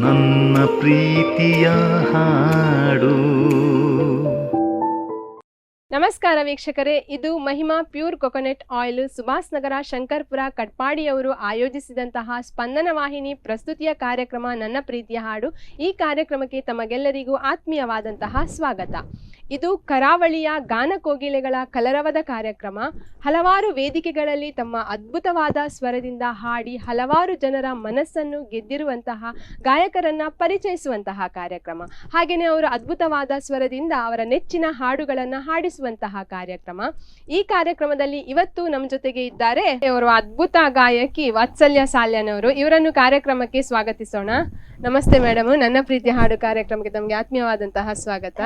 ನನ್ನ ಪ್ರೀತಿಯ ಹಾಡು. ನಮಸ್ಕಾರ ವೀಕ್ಷಕರೇ, ಇದು Mahima pure coconut oil Subhas Nagar Shankarpura ಕಟ್ಪಾಡಿಯವರು ಆಯೋಜಿಸಿದಂತಹ ಸ್ಪಂದನ ವಾಹಿನಿ ಪ್ರಸ್ತುತಿಯ ಕಾರ್ಯಕ್ರಮ ನನ್ನ ಪ್ರೀತಿಯ ಹಾಡು. ಈ ಕಾರ್ಯಕ್ರಮಕ್ಕೆ ತಮಗೆಲ್ಲರಿಗೂ ಆತ್ಮೀಯವಾದಂತಹ ಸ್ವಾಗತ. ಇದು ಕರಾವಳಿಯ ಗಾನಕೋಗಿಲೆಗಳ ಕಲರವದ ಕಾರ್ಯಕ್ರಮ. ಹಲವಾರು ವೇದಿಕೆಗಳಲ್ಲಿ ತಮ್ಮ ಅದ್ಭುತವಾದ ಸ್ವರದಿಂದ ಹಾಡಿ ಹಲವಾರು ಜನರ ಮನಸ್ಸನ್ನು ಗೆದ್ದಿರುವಂತಹ ಗಾಯಕರನ್ನ ಪರಿಚಯಿಸುವಂತಹ ಕಾರ್ಯಕ್ರಮ. ಹಾಗೆಯೇ ಅವರು ಅದ್ಭುತವಾದ ಸ್ವರದಿಂದ ಅವರ ನೆಚ್ಚಿನ ಹಾಡುಗಳನ್ನು ಹಾಡಿಸುವಂತಹ ಕಾರ್ಯಕ್ರಮ. ಈ ಕಾರ್ಯಕ್ರಮದಲ್ಲಿ ಇವತ್ತು ನಮ್ಮ ಜೊತೆಗೆ ಇದ್ದಾರೆ ಅವರು ಅದ್ಭುತ ಗಾಯಕಿ ವಾತ್ಸಲ್ಯ ಸಾಲ್ಯನವರು. ಇವರನ್ನು ಕಾರ್ಯಕ್ರಮಕ್ಕೆ ಸ್ವಾಗತಿಸೋಣ. ನಮಸ್ತೆ ಮೇಡಮ್, ನನ್ನ ಪ್ರೀತಿಯ ಹಾಡು ಕಾರ್ಯಕ್ರಮಕ್ಕೆ ತಮಗೆ ಆತ್ಮೀಯವಾದಂತಹ ಸ್ವಾಗತ.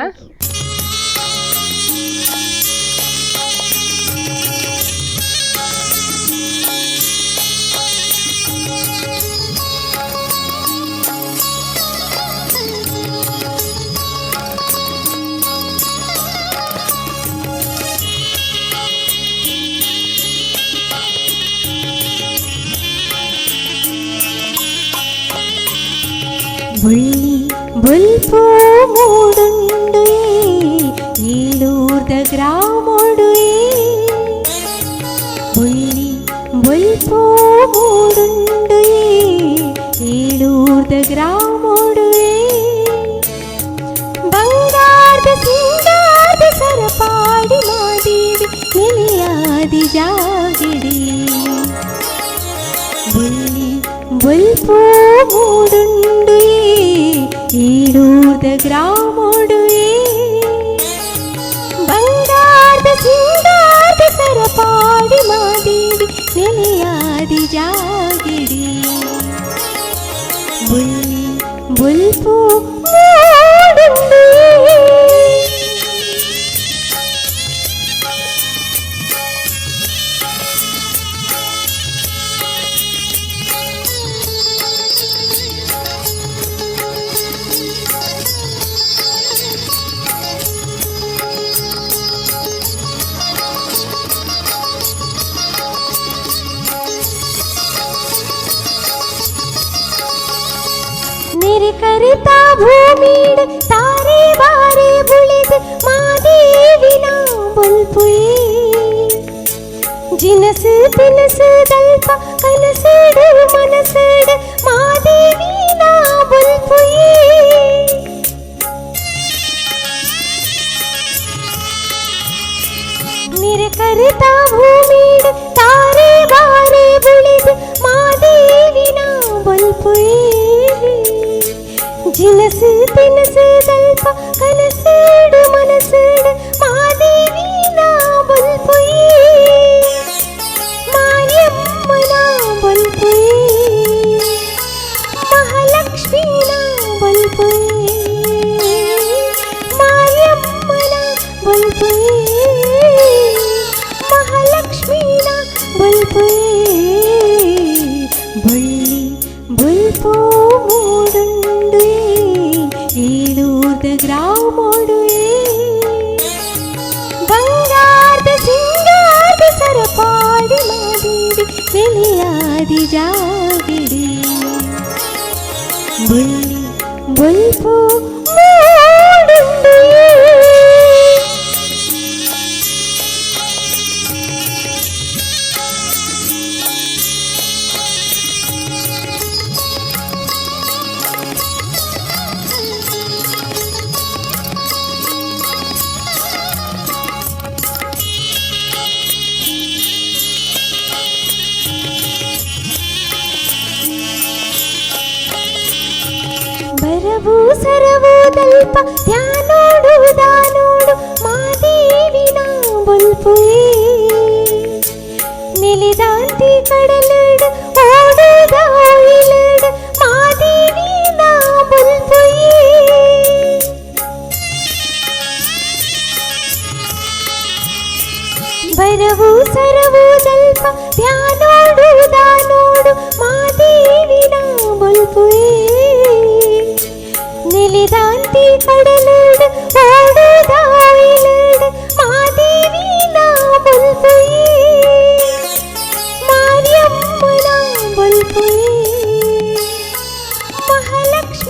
ಬುಲ್ಪು ಮೂಡುಂಡು ಏಳೂರ್ದ ಗ್ರಾಮೋಡು ಬುಲ್ಪು ಮೂಡುಂಡು ಏಳೂರ್ದ ಗ್ರಾಮೋಡು ಬಂಗಾರದ ಸಿಂಗಾರದ ಸರಪಾಡಿ ಮಾದೇವಿ ನೆಲೆಯಾದಿ ಜಾಗಿಡಿ ಬುಲ್ಪು ಮೂಡುಂಡು ಏಳೂರ್ದ ಗ್ರಾಮೋಡು ಬಂಗಾರದ ಸಿಂಗಾರದ ಸರಪಾಡಿ ಮಾದೇವಿ ನೆಲೆಯಾದಿ ಜಾಗಿಡಿ ಬುಲ್ಪು ಮೂಡುಂಡು. ಕರಿತಾ ಭೂಮಿಡ್ ತಾರೆ ಬಾರೆ ಬುಳಿದ ಮಾದೇವಿನ ಬುಲ್ಪುಯೇ ಜಿನಸು ತಿನಸು ದಲ್ಪ ಕನಸಡು ಮನಸಡು ಮಾದೇವಿನ ಬುಲ್ಪುಯೇ ಕರಿತಾ ಭೂಮಿಡ್ ತಾರೆ ಬಾರೆ ಬುಳಿದ ಮಾದೇವಿನ ಬುಲ್ಪುಯೇ ಜಿನಸು ತಿನಸು ದಲ್ಪ ಕನಸಡು ಮನಸಡು ಮಾದೇವಿನ ಬುಲ್ಪುಯೇ ಮಾಯಮ್ಮನ ಬುಲ್ಪುಯೇ ಮಹಾಲಕ್ಷ್ಮಿನ ಬುಲ್ಪುಯೇ ಮಾಯಮ್ಮನ ಬುಲ್ಪುಯೇ ಮಹಾಲಕ್ಷ್ಮಿನ ಬುಲ್ಪುಯೇ ಬುಲ್ಪು ಮೂಡುಂಡು ಏಳೂರ್ದ ಗ್ರಾಮೋಡು ಬಂಗಾರದ ಸಿಂಗಾರದ ಸರಪಾಡಿ ಮಾದೇವಿ ನೆಲೆಯಾದಿ ಜಾಗಿಡಿ ಬುಲ್ಪು ಮೂಡುಂಡು. ಬರವು ಸರವು ದಲ್ಪ ಧ್ಯಾನೋಡು ದಾನೋಡು ಮಾದೇವಿನ ಬುಲ್ಪುಯೇ ನೆಲೆದಾಂತಿ ಕಡಲಡು ಓಡುದ ಒಯಿಲಡು ಮಾದೇವಿನ ಬುಲ್ಪುಯೇ ಬರವು ಸರವು ದಲ್ಪ ಧ್ಯಾನೋಡು ದಾನೋಡು ಮಾದೇವಿನ ಬುಲ್ಪುಯೇ ನೆಲೆದಾಂತಿ ಕಡಲಡು ಓಡುದ ಒಯಿಲಡು ಮಾದೇವಿನ ಬುಲ್ಪುಯೇ ಮಾರ್ಯಮ್ಮನ ಬುಲ್ಪುಯೇ ಮಹಾಲಕ್ಷ್ಮಿ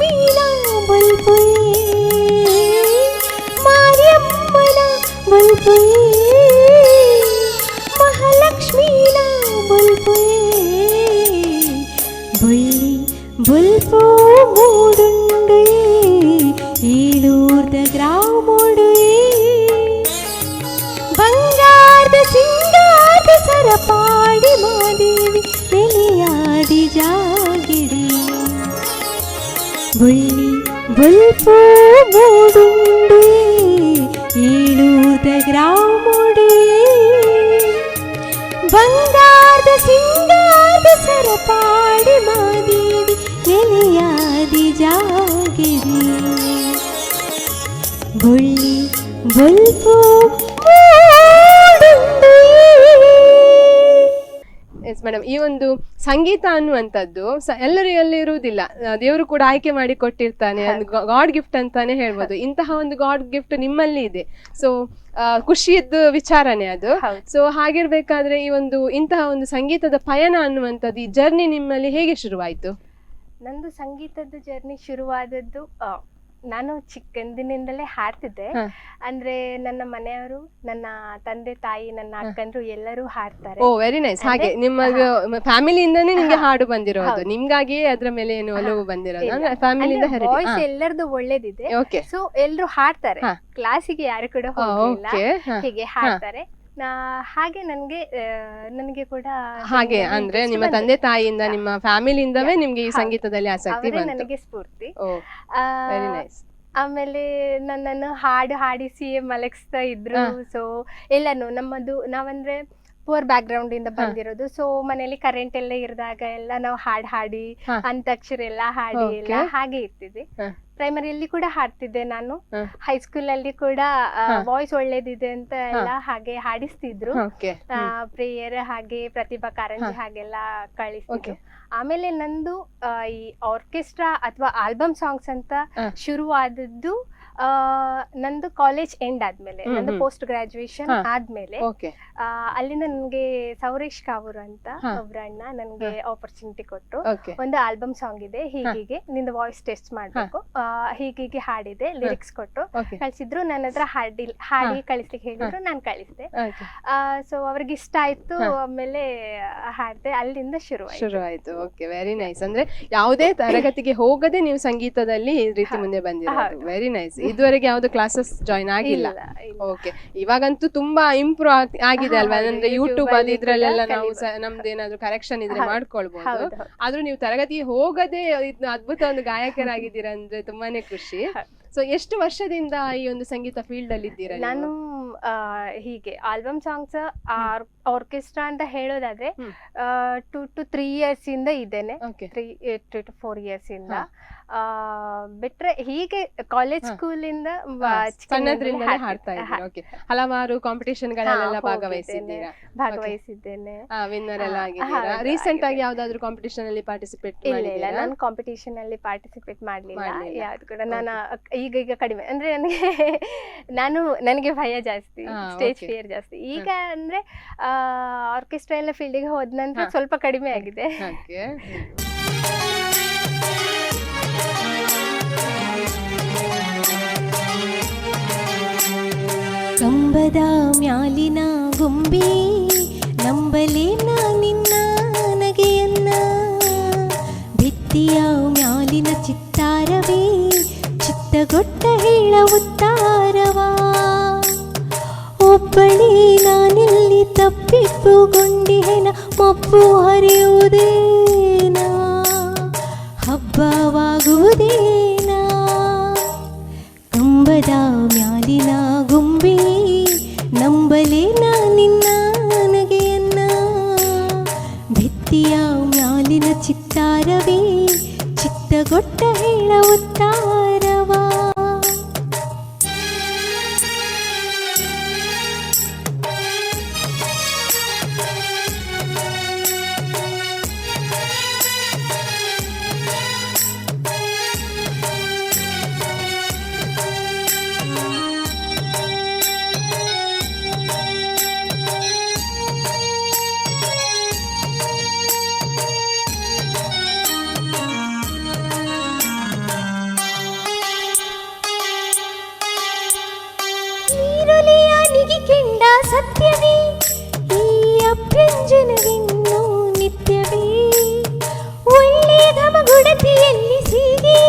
ಬೊಳ್ಳಿ ಬುಲ್ಪು ಮೂಡುಂಡು ಏಳೂರ್ದ ಗ್ರಾಮೋಡು ಬಂಗಾರದ ಸಿಂಗಾರದ ಸರಪಾಡಿ ಮಾದೇವಿ ನೆಲೆಯಾದಿ ಜಾಗಿಡಿ ಬೊಳ್ಳಿ ಬುಲ್ಪು ಮೂಡುಂಡು ಏಳೂರ್ದ ಗ್ರಾಮೋಡು ಬಂಗಾರದ ಸಿಂಗಾರದ ಸರಪಾಡಿ ಮಾದೇವಿ ನೆಲೆಯಾದಿ ಜಾಗಿರಿ ಬೊಳ್ಳಿ ಬುಲ್ಪು ಎಸ್ ಮೇಡಮ್, ಈ ಒಂದು ಸಂಗೀತ ಅನ್ನುವಂಥದ್ದು ಎಲ್ಲರಲ್ಲಿ ಇರುವುದಿಲ್ಲ, ದೇವರು ಕೂಡ ಆಯ್ಕೆ ಮಾಡಿ ಕೊಟ್ಟಿರ್ತಾನೆ, ಅದು ಗಾಡ್ ಗಿಫ್ಟ್ ಅಂತಾನೆ ಹೇಳ್ಬೋದು. ಇಂತಹ ಒಂದು ಗಾಡ್ ಗಿಫ್ಟ್ ನಿಮ್ಮಲ್ಲಿ ಇದೆ. ಸೊ ಖುಷಿಯದ್ದು ವಿಚಾರನೆ ಅದು. ಸೊ ಹಾಗಿರ್ಬೇಕಾದ್ರೆ ಈ ಒಂದು ಇಂತಹ ಒಂದು ಸಂಗೀತದ ಪಯಣ ಅನ್ನುವಂಥದ್ದು, ಈ ಜರ್ನಿ ನಿಮ್ಮಲ್ಲಿ ಹೇಗೆ ಶುರುವಾಯಿತು? ನಂದು ಸಂಗೀತದ ಜರ್ನಿ ಶುರುವಾದದ್ದು, ನಾನು ಚಿಕ್ಕಂದಿನಿಂದಲೇ ಹಾಡ್ತಿದ್ದೆ. ಅಂದ್ರೆ ನನ್ನ ಮನೆಯವರು, ನನ್ನ ತಂದೆ ತಾಯಿ, ನನ್ನ ಅಕ್ಕಂದ್ರು ಎಲ್ಲರೂ ಹಾಡ್ತಾರೆ. ಓ ವೆರಿ ನೈಸ್. ಹಾಗೆ ನಿಮ್ಮ ಫ್ಯಾಮಿಲಿಯಿಂದಾನೇ ನಿಮ್ಗೆ ಹಾಡು ಬಂದಿರೋದು, ನಿಮ್ಗಾಗಿಯೇ ಅದ್ರ ಮೇಲೆ ಏನು ಒಲವು ಬಂದಿರೋದು? ಫ್ಯಾಮಿಲಿಯಿಂದ ವಾಯ್ಸ್ ಎಲ್ಲರದು ಒಳ್ಳೇದಿದೆ. ಸೊ ಎಲ್ರು ಹಾಡ್ತಾರೆ, ಕ್ಲಾಸಿಗೆ ಯಾರು ಕೂಡ ಹೋಗಿಲ್ಲ, ಹೀಗೆ ಹಾಡ್ತಾರೆ. ಹಾಗೆ ನನಗೆ ಕೂಡ ಹಾಗೆ ಅಂದ್ರೆ ನಿಮ್ಮ ತಂದೆ ತಾಯಿಯಿಂದ, ನಿಮ್ಮ ಫ್ಯಾಮಿಲಿಯಿಂದವೇ ನಿಮ್ಗೆ ಈ ಸಂಗೀತದಲ್ಲಿ ಆಸಕ್ತಿ ಬಂತು, ನನಗೆ ಸ್ಫೂರ್ತಿ. Very nice. ಆಮೇಲೆ ನನ್ನನ್ನು ಹಾಡಿಸಿ ಮಲಗಿಸ್ತಾ ಇದ್ರು. ಸೊ ಎಲ್ಲಾನು ನಾವಂದ್ರೆ ಪೂರ್ ಬ್ಯಾಕ್ ಗ್ರೌಂಡ್ ಇಂದ ಬಂದಿರೋದು. ಸೊ ಮನೇಲಿ ಕರೆಂಟ್ ಎಲ್ಲ ಇರಿದಾಗ ಎಲ್ಲ ನಾವು ಹಾಡಿ ಅಂತಾಕ್ಷರಿ ಎಲ್ಲ ಹಾಡಿ ಎಲ್ಲ ಹಾಗೆ ಇರ್ತಿದ್ವಿ. ಪ್ರೈಮರಿಯಲ್ಲಿ ಕೂಡ ಹಾಡ್ತಿದ್ದೆ ನಾನು. ಹೈಸ್ಕೂಲ್ ಅಲ್ಲಿ ಕೂಡ ವಾಯ್ಸ್ ಒಳ್ಳೇದಿದೆ ಅಂತ ಎಲ್ಲ ಹಾಗೆ ಹಾಡಿಸ್ತಿದ್ರು. ಪ್ರೇಯರ್ ಹಾಗೆ ಪ್ರತಿಭಾ ಕಾರಂಜಿ ಹಾಗೆಲ್ಲ ಕಳಿಸ್ತಿದ್ರು. ಆಮೇಲೆ ನಂದು ಈ ಆರ್ಕೆಸ್ಟ್ರಾ ಅಥವಾ ಆಲ್ಬಮ್ ಸಾಂಗ್ಸ್ ಅಂತ ಶುರುವಾದದ್ದು ನಂದು ಕಾಲೇಜ್ ಎಂಡ್ ಆದ್ಮೇಲೆ, ನಂದು ಪೋಸ್ಟ್ ಗ್ರಾಜುಯೇಷನ್ ಆದ್ಮೇಲೆ. ಅಲ್ಲಿಂದ ನನ್ಗೆ ಸೌರೇಶ್ ಕಾವೂರ್ ಅಂತ ಒಬ್ರಣ್ಣ ನನ್ಗೆ ಆಪರ್ಚುನಿಟಿ ಕೊಟ್ರು. ಒಂದು ಆಲ್ಬಮ್ ಸಾಂಗ್ ಇದೆ, ಹೀಗೆ ನಿಂದ ವಾಯ್ಸ್ ಟೆಸ್ಟ್ ಮಾಡ್ಬೇಕು, ಹೀಗೆ ಹಾಡಿದೆ, ಲಿರಿಕ್ಸ್ ಕೊಟ್ರು, ಕಳ್ಸಿದ್ರು. ನನ್ನ ಹತ್ರ ಹಾಡಿ ಕಳಿಸ್ಲಿಕ್ಕೆ ಹೇಳಿದ್ರು, ನಾನು ಕಳಿಸಿದೆ. ಸೊ ಅವ್ರಿಗೆ ಇಷ್ಟ ಆಯ್ತು. ಆಮೇಲೆ ಹಾಡ್ದೆ, ಅಲ್ಲಿಂದ ಶುರುವಾಯ್ತು. Okay, very nice. ಅಂದ್ರೆ ಯಾವುದೇ ತರಗತಿಗೆ ಹೋಗದೆ ನೀವು ಸಂಗೀತದಲ್ಲಿ ಈ ರೀತಿ ಮುಂದೆ ಬಂದಿರೋದು, ವೆರಿ ನೈಸ್. ಇದುವರೆಗೆ ಯಾವ್ದು ಕ್ಲಾಸಸ್ ಜಾಯಿನ್ ಆಗಿಲ್ಲ? ಓಕೆ, ಇವಾಗಂತೂ ತುಂಬಾ ಇಂಪ್ರೂವ್ ಆಗಿದೆ ಅಲ್ವಾ? ಅಂದ್ರೆ ಯೂಟ್ಯೂಬ್ ಅದು ಇದ್ರಲ್ಲೆಲ್ಲ ನಾವು ನಮ್ದೇನಾದ್ರು ಕರೆಕ್ಷನ್ ಇದ್ರೆ ಮಾಡ್ಕೊಳ್ಬಹುದು. ಆದ್ರೂ ನೀವು ತರಗತಿಗೆ ಹೋಗದೆ ಅದ್ಭುತ ಒಂದು ಗಾಯಕರಾಗಿದ್ದೀರಾ ಅಂದ್ರೆ ತುಂಬಾನೇ ಖುಷಿ. ಸೊ ಎಷ್ಟು ವರ್ಷದಿಂದ ಈ ಒಂದು ಸಂಗೀತ ಫೀಲ್ಡ್ ಅಲ್ಲಿ ಇದ್ದೀರಾ? ನಾನು ಹೀಗೆ ಆಲ್ಬಮ್ ಸಾಂಗ್ಸ್, ಆರ್ಕೆಸ್ಟ್ರಾ ಅಂತ ಹೇಳೋದಾದ್ರೆ 2 to 3 years ಇಂದ ಇದ್ದೇನೆ. 3 to 4 years ಇಂದ. ಬಿಟ್ರೆ ಹೀಗೆ ಕಾಲೇಜ್ ಸ್ಕೂಲ್ ಇಂದ ಹಾಡ್ತಾ ಇದ್ದೀರಾ? ಓಕೆ, ಹಲವಾರು ಕಾಂಪಿಟೇಷನ್ ಗಳಲ್ಲೆಲ್ಲ ಭಾಗವಹಿಸಿದ್ದೇನೆ. ವಿನ್ನರ್ ಎಲ್ಲ ಆಗಿದ್ದೀರಾ? ರೀಸೆಂಟ್ ಆಗಿ ಯಾವ್ದಾದ್ರು ಕಾಂಪಿಟೇಷನ್ ಅಲ್ಲಿ ಪಾರ್ಟಿಸಿಪೇಟ್ ಮಾಡಿದ್ದೀರಾ? ನಾನು ಕಾಂಪಿಟೇಷನ್ ಅಲ್ಲಿ ಪಾರ್ಟಿಸಿಪೇಟ್ ಮಾಡ್ಲಿಲ್ಲ ಯಾವ್ದು ಕೂಡ. ನಾನು ಈಗ ಕಡಿಮೆ, ಅಂದ್ರೆ ನನಗೆ ಭಯ ಜಾಸ್ತಿ, ಸ್ಟೇಜ್ ಫಿಯರ್ ಜಾಸ್ತಿ. ಈಗ ಅಂದ್ರೆ ಆರ್ಕೆಸ್ಟ್ರಾ ಎಲ್ಲ ಫೀಲ್ಡಿಗೆ ಹೋದ ನಂತರ ಸ್ವಲ್ಪ ಕಡಿಮೆ ಆಗಿದೆ. ಕಂಬದ ಮ್ಯಾಲಿನ ಗೊಂಬಿ ನಂಬಲೇನ ನಿನ್ನ ನಗೆಯನ್ನ, ಭಿತ್ತಿಯ ಮ್ಯಾಲಿನ ಚಿತ್ತಾರವೇ ಚಿತ್ತಗೊಟ್ಟ ಹೇಳ ಉತ್ತಾರವಾ, ಒಬ್ಬಳೇ ನಾನೆಲ್ಲಿ ತಪ್ಪಿಪ್ಪುಗೊಂಡಿಹೆನ ಮಬ್ಬು ಹರಿಯುವುದೇನಾ, ಹಬ್ಬವಾಗುವುದೇನಾ, ಕಂಬದ ಮ್ಯಾಲಿನ ಗೊಂಬಿ ನಂಬಲೇನ ನಿನ್ನ ನಗೆಯನ್ನ, ಭಿತ್ತಿಯ ಮ್ಯಾಲಿನ ಚಿತ್ತಾರವೇ ಚಿತ್ತಗೊಟ್ಟ ಹೇಳ ಉತ್ತಾರವಾ. ಕೆಂಡ ಸತ್ಯವೇ ಈ ಅಭ್ಯಂಜನವಿನ್ನು ನಿತ್ಯವೇ, ಒಳ್ಳೆಯ ಗುಡತಿಯಲ್ಲಿ ಸೀಗೆ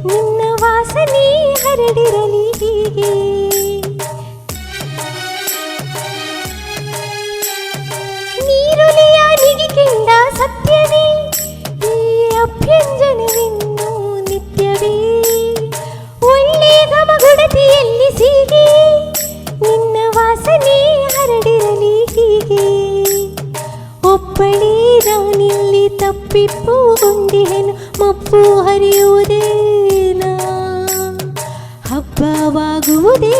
ನಿನ್ನ ವಾಸನೆ ಹರಡಿರಲಿ ಹೀಗೆ ನೀರುಲಿಯ ನಿಗಿಕೆಂಡ ಸತ್ಯವೇ ಈ ಅಭ್ಯಂಜನವಿನ್ನು ನಿತ್ಯವೇ ಒಳ್ಳೆ ಘಮಗುಡತಿಯಲ್ಲಿ ಸೀಗೆ ನಿನ್ನ ವಾಸನೆ ಹರಡಿರಲಿ ಹೀಗೆ ಒಬ್ಬಳೇ ನಾನಿಲ್ಲಿ ತಪ್ಪಿಪ್ಪುಗೊಂಡಿಹೆನು ಮಪ್ಪು ಹರಿಯುವುದೇನಾ ಹಬ್ಬವಾಗುವುದೇನಾ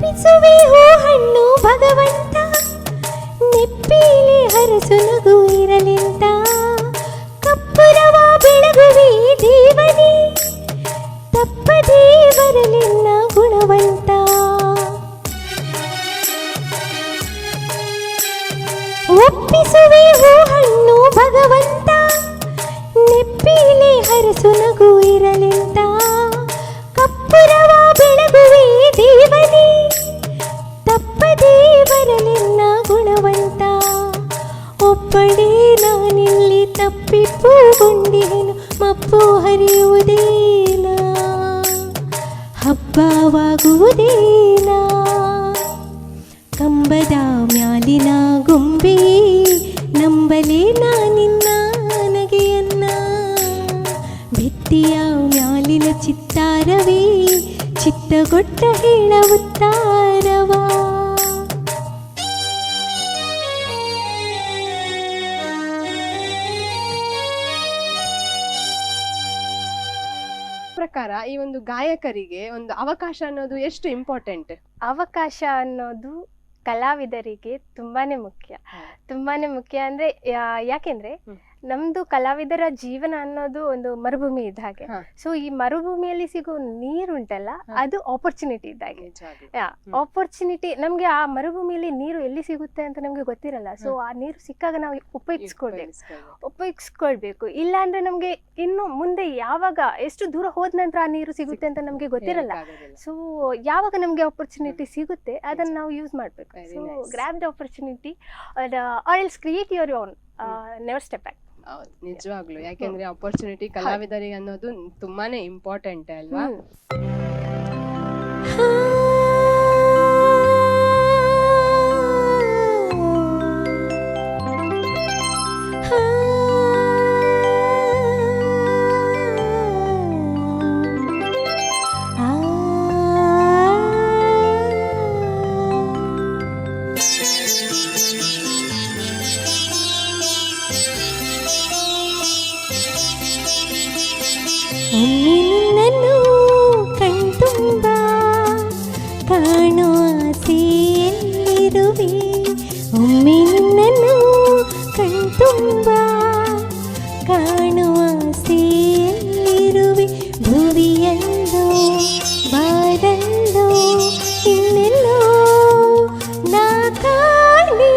ನೆಪ್ಪಿಸುವೆ ಹೂ ಹಣ್ಣು ಭಗವಂತ ನೆಪ್ಪಿಲಿ ಹರಸು ನಗು ಇರಲಿಂತ ಕಪ್ಪುರವ ಬೆಳಗುವೆ ದೇವನೇ ತಪ್ಪದೇ ಬರಲಿಲ್ಲ ಗುಣವಂತ ಒಪ್ಪಿಸುವೆ ಹೂ ಹಣ್ಣು ಭಗವಂತ ನೆಪ್ಪಿಲಿ ಹರಸು ನಗು ಇರಲಿಂತ ಕಪ್ಪುರವ ಬೆಳಗುವೆ ದೇವನೇ ತಪ್ಪದೇ ಬರಲಿಲ್ಲ ಗುಣವಂತ ಒಬ್ಬಳೇ ನಾನಿಲ್ಲಿ ತಪ್ಪಿಪ್ಪುಗೊಂಡಿಹೆನು ಮಪ್ಪು ಹರಿಯುವುದೇನಾ ಹಬ್ಬವಾಗುವುದೇನಾ ಕಂಬದ ಮ್ಯಾಲಿನ ಗೊಂಬೆ ನಂಬಲೇ ನಾನಿನ್ನ ನಗೆಯನ್ನ ಭಿತ್ತಿಯ ಮ್ಯಾಲಿನ ಚಿತ್ತಾರವೇ ಚಿತ್ತಗೊಟ್ಟ ಹೇಳ ಉತ್ತಾರವಾ ಪ್ರಕಾರ ಈ ಒಂದು ಗಾಯಕರಿಗೆ ಒಂದು ಅವಕಾಶ ಅನ್ನೋದು ಎಷ್ಟು ಇಂಪಾರ್ಟೆಂಟ್? ಅವಕಾಶ ಅನ್ನೋದು ಕಲಾವಿದರಿಗೆ ತುಂಬಾನೇ ಮುಖ್ಯ. ತುಂಬಾನೇ ಮುಖ್ಯ ಅಂದ್ರೆ ಯಾಕೆಂದ್ರೆ ನಮ್ದು ಕಲಾವಿದರ ಜೀವನ ಅನ್ನೋದು ಒಂದು ಮರುಭೂಮಿ ಇದ್ದ ಹಾಗೆ. ಸೊ ಈ ಮರುಭೂಮಿಯಲ್ಲಿ ಸಿಗೋ ನೀರುಂಟಲ್ಲ, ಅದು ಆಪರ್ಚುನಿಟಿ ಇದ್ದಾಗೆ. ಆಪರ್ಚುನಿಟಿ ನಮ್ಗೆ ಆ ಮರುಭೂಮಿಯಲ್ಲಿ ನೀರು ಎಲ್ಲಿ ಸಿಗುತ್ತೆ ಅಂತ ನಮ್ಗೆ ಗೊತ್ತಿರಲ್ಲ. ಸೊ ಆ ನೀರು ಸಿಕ್ಕಾಗ ನಾವು ಉಪಯೋಗಿಸ್ಕೊಳ್ಬೇಕು. ಇಲ್ಲ ಅಂದ್ರೆ ನಮ್ಗೆ ಇನ್ನು ಮುಂದೆ ಯಾವಾಗ ಎಷ್ಟು ದೂರ ಹೋದ ನಂತರ ಆ ನೀರು ಸಿಗುತ್ತೆ ಅಂತ ನಮ್ಗೆ ಗೊತ್ತಿರಲ್ಲ. ಸೊ ಯಾವಾಗ ನಮ್ಗೆ ಆಪರ್ಚುನಿಟಿ ಸಿಗುತ್ತೆ ಅದನ್ನ ನಾವು ಯೂಸ್ ಮಾಡ್ಬೇಕು. So grab the opportunity or else create your own, never step back. ನಿಜವಾಗ್ಲು, ಯಾಕೆಂದ್ರೆ ಆಪರ್ಚುನಿಟಿ ಕಲಾವಿದರಿಗೆ ಅನ್ನೋದು ತುಂಬಾನೇ ಇಂಪಾರ್ಟೆಂಟ್ ಅಲ್ವಾ? ಒಮ್ಮೆ ನಿನ್ನನ್ನು ಕಣ್ತುಂಬ ಕಾಣುವ ಆಸೆಯಲ್ಲಿರುವೆ, ಒಮ್ಮೆ ನಿನ್ನನ್ನು ಕಣ್ತುಂಬ ಕಾಣುವ ಆಸೆಯಲ್ಲಿರುವೆ, ಭುವಿಯಲ್ಲೋ ಬಾರಲ್ಲೋ ಇನ್ನೆಲ್ಲೋ ನಾ ಕಾಣೆ,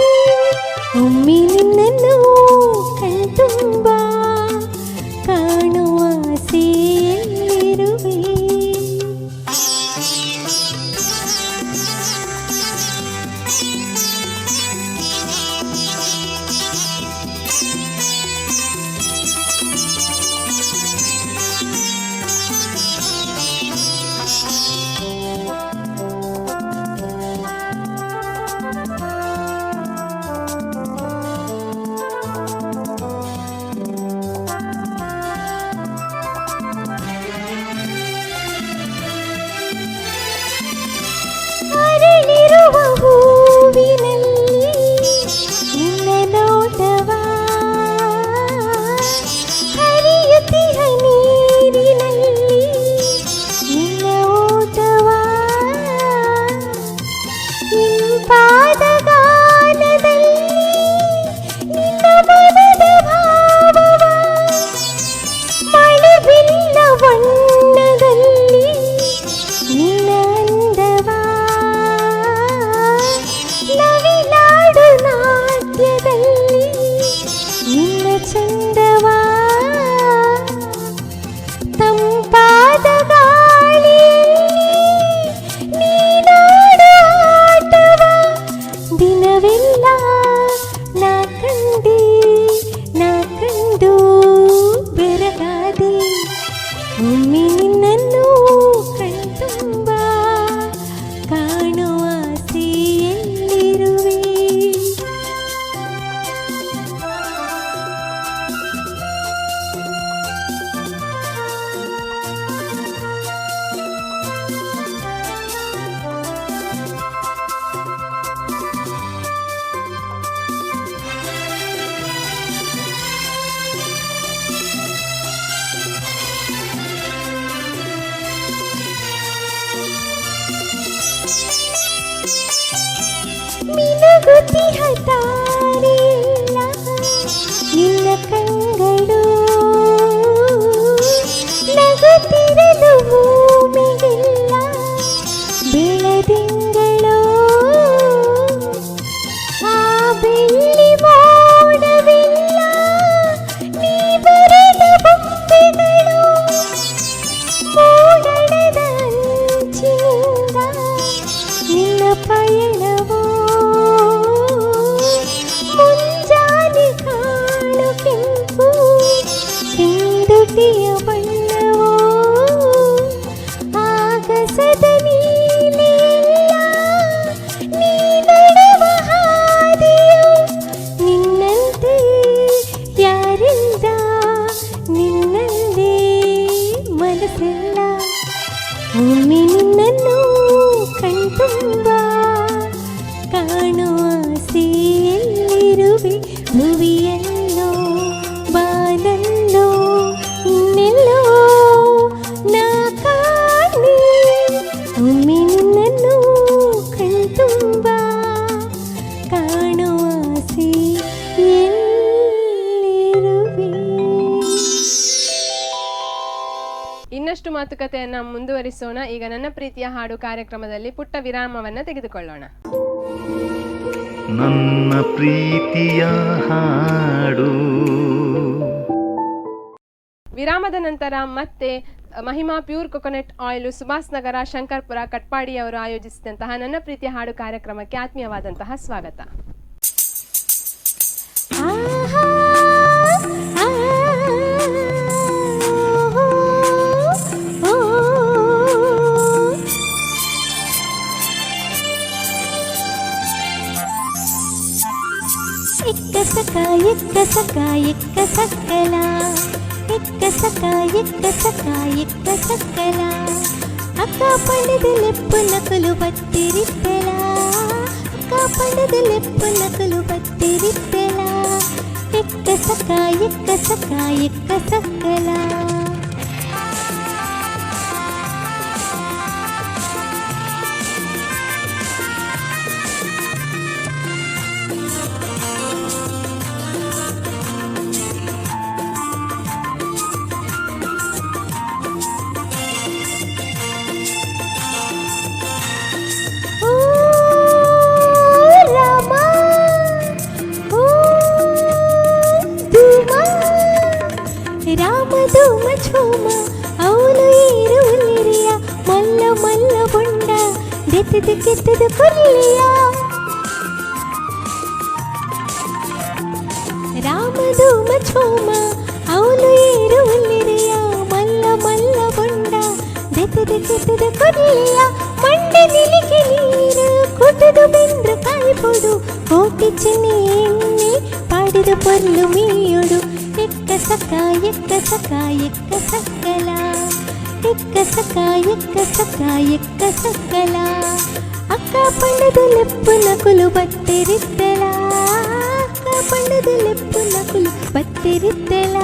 ಒಮ್ಮೆ ನಿನ್ನನ್ನು ಕಣ್ತುಂಬ ಕಾಣುವ ಆಸೆಯಲ್ಲಿರುವೆ. ತಾರಿಲ್ಲ ನಿನ್ನ ಕಂಗಳು ನಗುತ್ತಿರಲು ಭೂಮಿಗಿಲ್ಲ ಬೆಳದಿಂಗಳು ಆ ಬೆಳ್ಳಿ ಮೋಡವಿಲ್ಲ ನೀ ಬರೆದ ಬೊಂಬೆಗಳು ಮೋಡದ ಅಂಚಿನಿಂದ ನಿನ್ನ ಪಯಣವೋ ಮುಂಜಾನೆ ಕಾಣು ಕೆಂಪು ಕೆಂದುಟಿಯ ಬಣ್ಣವೋ ಆಗಸದ ನೀಲಿಲ್ಲ ನೀ ನಡೆವ ಹಾದಿಯು ನಿನ್ನಂತೆ ಯಾರಿಂದ ನಿನ್ನಲ್ಲೇ ಮನಸ್ಸಿಲ್ಲ ಒಮ್ಮೆ ನಿನ್ನನ್ನು ಕಣ್ತುಂಬ ಕಾಣುವ ಆಸೆಯಲ್ಲಿರುವೆ ಭುವಿಯಲ್ಲೋ ಬಾನಲ್ಲೋ ಇನ್ನೆಲ್ಲೋ ನಾ ಕಾಣೆ ಒಮ್ಮೆ ನಿನ್ನನ್ನು ಕಣ್ತುಂಬ ಕಾಣುವ ಆಸೆಯಲ್ಲಿರುವೆ. ಇನ್ನಷ್ಟು ಮಾತುಕತೆಯನ್ನ ಮುಂದುವರಿಸೋಣ. ಈಗ ನನ್ನ ಪ್ರೀತಿಯ ಹಾಡು ಕಾರ್ಯಕ್ರಮದಲ್ಲಿ ಪುಟ್ಟ ವಿರಾಮವನ್ನ ತೆಗೆದುಕೊಳ್ಳೋಣ. ನನ್ನ ಪ್ರೀತಿಯ ಹಾಡು. ವಿರಾಮದ ನಂತರ ಮತ್ತೆ Mahima pure coconut oil Subhas Nagar Shankarpura Katpadi ಅವರು ಆಯೋಜಿಸಿದಂತಹ ನನ್ನ ಪ್ರೀತಿಯ ಹಾಡು ಕಾರ್ಯಕ್ರಮಕ್ಕೆ ಆತ್ಮೀಯವಾದಂತಹ ಸ್ವಾಗತ. ಎಕ್ಕ ಸಕ ಎಕ್ಕ ಸಕ ಎಕ್ಕ ಸಕ್ಕಲ ಎಕ್ಕ ಸಕ ಎಕ್ಕ ಸಕ ಎಕ್ಕ ಸಕ್ಕಲ ಅಕ್ಕ ಪಣದ ಲೆಪ್ಪು ನಕಲು ಬತ್ತಿರಿದ್ದೆಲ ಅಕ್ಕ ಪಣದ ಲೆಪ್ಪು ನಕಲು ಬತ್ತಿರಿದ್ದೆಲ ಎಕ್ಕ ಸಕ ಎಕ್ಕ ಸಕ ಎಕ್ಕ ಸಕ್ಕಲ. ರಾಮಧೂಮ ಛೂಮ ಅವನು ಈರುಳ್ಳಿರಿಯ ಮಲ್ಲ ಮಲ್ಲ ಬೊಂಡ ದೆತ್ತದು ಕೆತ್ತದು ಕೊಲ್ಲಿಯ ರಾಮಧೂಮ ಛೂಮ ಅವನು ಈರುಳ್ಳಿರಿಯ ಮಲ್ಲ ಮಲ್ಲ ಬೊಂಡ ದೆತ್ತದು ಕೆತ್ತದು ಕೊಲ್ಲಿಯ ಮಂಡೆ ನಿಲಿಗೆ ನೀರು ಕುಟದು ಬೆಂದ್ರ ಕಾಯ್ಪೊಡು ಕೋಟಿ ಚೆನ್ನೆ ಎಣ್ಣೆ ಪಾಡಿದ ಪೊರ್ಲು ಮೀಯೊಡು ಎಕ್ಕ ಸಕ ಎಕ್ಕ ಸಕ ಎಕ್ಕ ಸಕ್ಕಲ ಎಕ್ಕ ಸಕ ಎಕ್ಕ ಸಕ ಎಕ್ಕ ಸಕ್ಕಲ ಅಕ್ಕ ಪಂಡದ ಲೆಪ್ಪು ನಕುಲು ಬತ್ತಿರಿದ್ದೆಲ ಅಕ್ಕ ಪಂಡದ ಲೆಪ್ಪು ನಕುಲು ಬತ್ತಿರಿದ್ದೆಲ.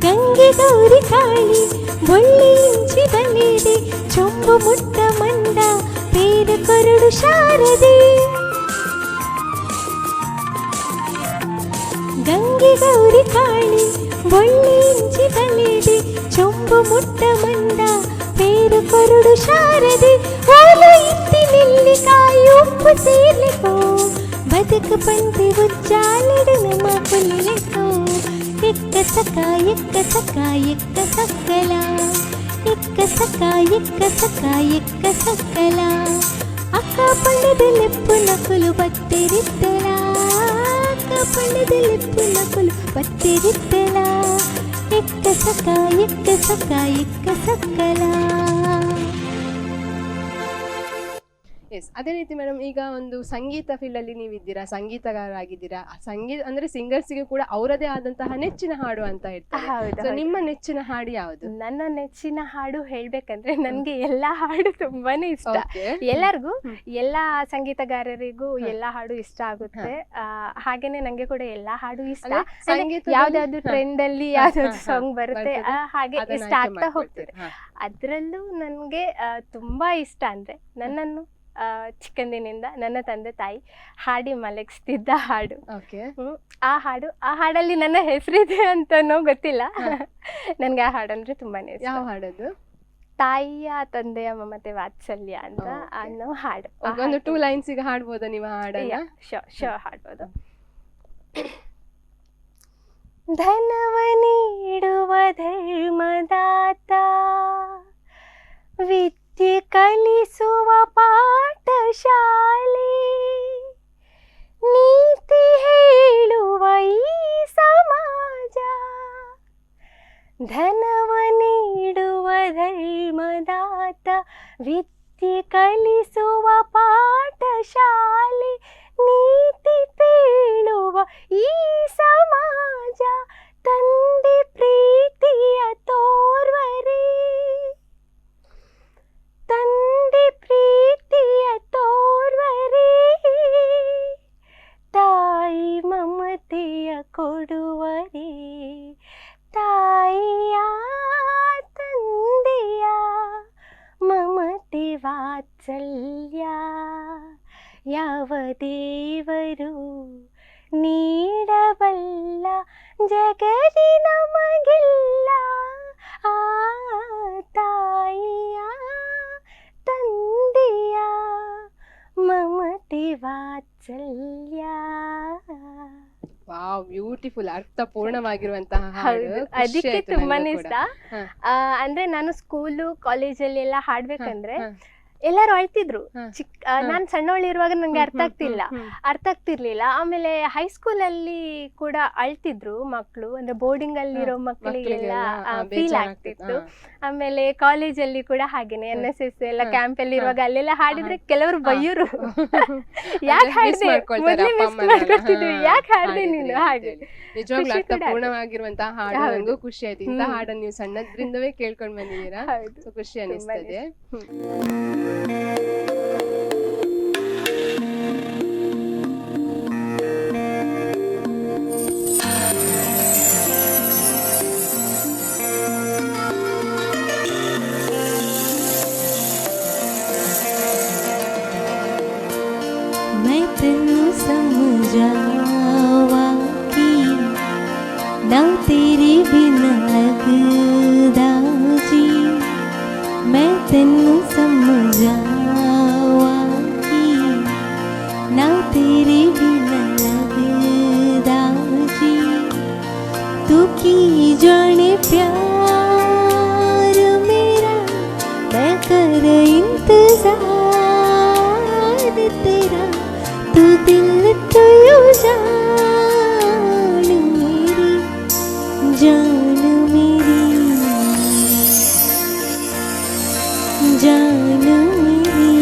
ಗಂಗೆ ಗೌರಿ ಕಾಳಿ ಬೊಳ್ಳಿ ಇಂಚಿ ಬಲ್ಲಿದೆ ಚೊಂಬು ಮುಟ್ಟ ಮಂಡ ಪೇರ ಕೊರಡು ಶಾರದೆ ಗಂಗೆ ಗೌರಿ ಕಾಳಿ ಬೊಳ್ಳಿ ಇಂಚಿ ಬಲ್ಲಿದೆ ಚೊಂಬು ಮುಟ್ಟ ಮಂಡ ಪೇರ ಕೊರಡು ಶಾರದೆ ಓಲು ಇತ್ತಿ ನೆಲ್ಲಿಕಾಯಿ ಉಪ್ಪು ಸೇರ್ಲಿಕೋ ಬದುಕು ಪಂತಿ ಉಜ್ಜಾಲಡು ನಮ್ಮ ಕೊಲ್ಲಿಲೆಕೋ ಎಕ್ಕ ಸಕ ಎಕ್ಕ ಸಕ ಎಕ್ಕ ಸಕ್ಕಲ ಎಕ್ಕ ಸಕ ಎಕ್ಕ ಸಕ ಎಕ್ಕ ಸಕ್ಕಲ ಅಕ್ಕ ಪಣದ ಲೆಪ್ಪು ನಕುಲು ಬತ್ತಿರಿದ್ದೆಲ ಅಕ್ಕ ಪಣದ ಲೆಪ್ಪು ನಕುಲು ಬತ್ತಿರಿದ್ದೆಲ ಎಕ್ಕ ಸಕ ಎಕ್ಕ ಸಕ ಎಕ್ಕ ಸಕ್ಕಲ. ಎಸ್, ಅದೇ ರೀತಿ ಮೇಡಮ್ ಈಗ ಒಂದು ಸಂಗೀತ ಫೀಲ್ಡ್ ಅಲ್ಲಿ ನೀವಿದ್ದೀರಾ, ಸಂಗೀತಗಾರರಾಗಿದ್ದೀರಾ. ಸಂಗೀತ ಅಂದ್ರೆ ಸಿಂಗರ್ಸ್ಗೆ ಕೂಡ ಅವರದೇ ಆದಂತಹ ನೆಚ್ಚಿನ ಹಾಡು ಅಂತ ಇರ್ತಾರೆ. ಹೌದು, So, ನಿಮ್ಮ ನೆಚ್ಚಿನ ಹಾಡು ಯಾವುದು? ನನ್ನ ನೆಚ್ಚಿನ ಹಾಡು ಹೇಳ್ಬೇಕಂದ್ರೆ ನನ್ಗೆ ಎಲ್ಲಾ ಹಾಡು ತುಂಬಾನೇ ಇಷ್ಟ. Okay. ಎಲ್ಲರಿಗೂ, ಎಲ್ಲಾ ಸಂಗೀತಗಾರರಿಗೂ ಎಲ್ಲಾ ಹಾಡು ಇಷ್ಟ ಆಗುತ್ತೆ. ಹಾಗೇನೆ ನಂಗೆ ಕೂಡ ಎಲ್ಲಾ ಹಾಡು ಇಷ್ಟ. ಯಾವ್ದಾದ್ರು ಟ್ರೆಂಡ್ ಅಲ್ಲಿ ಯಾವ್ದಾದ್ರು ಸಾಂಗ್ ಬರುತ್ತೆ ಹಾಗೆ ಇಷ್ಟ ಆಗ್ತಾ ಹೋಗ್ತದೆ. ಅದ್ರಲ್ಲೂ ನನ್ಗೆ ತುಂಬಾ ಇಷ್ಟ ಅಂದ್ರೆ ನನ್ನನ್ನು ಚಿಕ್ಕಂದಿನಿಂದ ನನ್ನ ತಂದೆ ತಾಯಿ ಹಾಡಿ ಮಲಗಿಸ್ತಿದ್ದ ಹಾಡು. ಆ ಹಾಡಲ್ಲಿ ನನ್ನ ಹೆಸರಿದೆ ಅಂತನೋ ಗೊತ್ತಿಲ್ಲ, ನನ್ಗೆ ಆ ಹಾಡಂದ್ರೆ ತುಂಬಾನೇ ಇಷ್ಟ. ಯಾವ ಹಾಡದು? ತಾಯಿಯ ತಂದೆಯ ಮಮತೆ ವಾತ್ಸಲ್ಯ ಅಂತ ಅನ್ನೋ ಹಾಡು. ಒಂದು 2 ಲೈನ್ಸ್ ಈಗ ಹಾಡ್ಬೋದಾ ನೀವು ಹಾಡನ್ನ? ಶೋರ್ ಹಾಡ್ಬೋದು. ಧನವ ನೀಡುವ ಧರ್ಮದಾತ, ವಿದ್ಯೆ ಕಲಿಸುವ ಪಾಠಶಾಲೆ, ನೀತಿ ಹೇಳುವ ಈ ಸಮಾಜ. ಧನವ ನೀಡುವ ಧರ್ಮದಾತ, ವಿದ್ಯೆ ಕಲಿಸುವ ಪಾಠಶಾಲೆ, ನೀತಿ ಪೇಳುವ ಈ ಸಮಾಜ. ತಂದೆ ಪ್ರೀತಿಯ ತೋರ್ವರೇ, ತಂದೆ ಪ್ರೀತಿಯ ತೋರ್ವರೇ, ತಾಯಿ ಮಮತೆಯ ಕೊಡುವರೇ. ತಾಯಿಯ ತಂದೆಯ ಮಮತೆ ವಾತ್ಸಲ್ಯ, ಯಾವ ದೇವರು ನೀಡಬಲ್ಲ ಜಗದಿ ನಮಗಿಲ್ಲ. ಆ ತಾಯಿಯ ತಂದೆಯ ಮಮತೆ ವಾತ್ಸಲ್ಯ. ವಾವ್, ಬ್ಯೂಟಿಫುಲ್, ಅರ್ಥಪೂರ್ಣವಾಗಿರುವಂತಹ ಹಾಡು. ಅದಕ್ಕೆ ತುಂಬಾನೇ ಇಷ್ಟ. ಅಂದ್ರೆ ನಾನು ಸ್ಕೂಲು ಕಾಲೇಜಲ್ಲಿ ಎಲ್ಲ ಹಾಡ್ಬೇಕಂದ್ರೆ ಎಲ್ಲರೂ ಅಳ್ತಿದ್ರು. ನಾನ್ ಸಣ್ಣವಳಿರುವಾಗ ನಂಗೆ ಅರ್ಥ ಆಗ್ತಿರ್ಲಿಲ್ಲ. ಆಮೇಲೆ ಹೈಸ್ಕೂಲ್ ಅಲ್ಲಿ ಕೂಡ ಅಳ್ತಿದ್ರು ಮಕ್ಕಳು, ಅಂದ್ರೆ ಬೋರ್ಡಿಂಗ್ ಅಲ್ಲಿ ಇರೋ ಮಕ್ಕಳಿಗೆಲ್ಲ ಫೀಲ್ ಆಗ್ತಿತ್ತು. ಆಮೇಲೆ ಕಾಲೇಜಲ್ಲಿ ಕೂಡ ಹಾಗೇನೆ NSS ಎಲ್ಲ ಕ್ಯಾಂಪ್ ಅಲ್ಲಿ ಇರುವಾಗ ಅಲ್ಲೆಲ್ಲ ಹಾಡಿದ್ರೆ ಕೆಲವರು ಬೈಯರು, ಯಾಕೆ ಹಾಡ್ದೆ, ಯಾಕೆ ಹಾಡ್ದೆ ನೀನು, ಹಾಗೆ. ನಿಜವಾಗ್ಲೂ ಅರ್ಥಪೂರ್ಣವಾಗಿರುವಂತಹ ಹಾಡು. ನಂಗೂ ಖುಷಿ ಆಯ್ತು. ಇಂಥ ಹಾಡನ್ನು ನೀವು ಸಣ್ಣದ್ರಿಂದವೇ ಕೇಳ್ಕೊಂಡ್ ಬಂದಿದ್ದೀರಾ, ಖುಷಿ ಅನಿಸ್ತದೆ. मैं तेनू समझावा कि ना तेरे बिना लगदा जी। मैं तेनू समझावा कि ना तेरे बिना लगदा जी। तू की जाने प्यार मेरा, मैं कर इंतजार तेरा। तू दिल तो यू जान मेरी, जान मेरी, जान मेरी।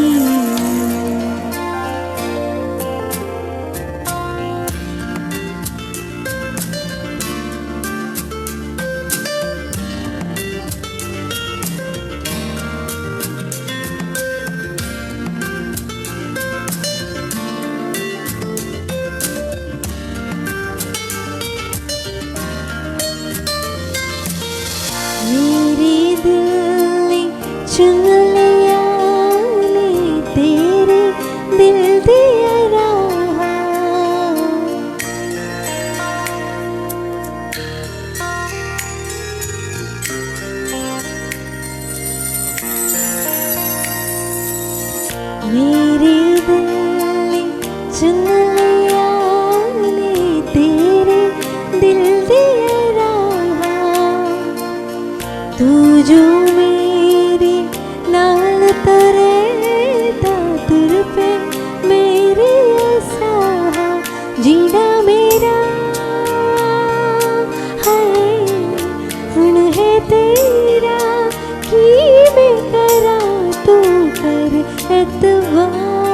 मेरे दिल ने चुन लिया ने तेरे दिल दिया राह। मेरे दिल ने चुन लिया ने तेरे दिल दिया राह। तू जो मेरे नाल तरेता तुर पे मेरे साह। जीना मेरा है हुण है तेरा, की मैं करा तू कर एतबार।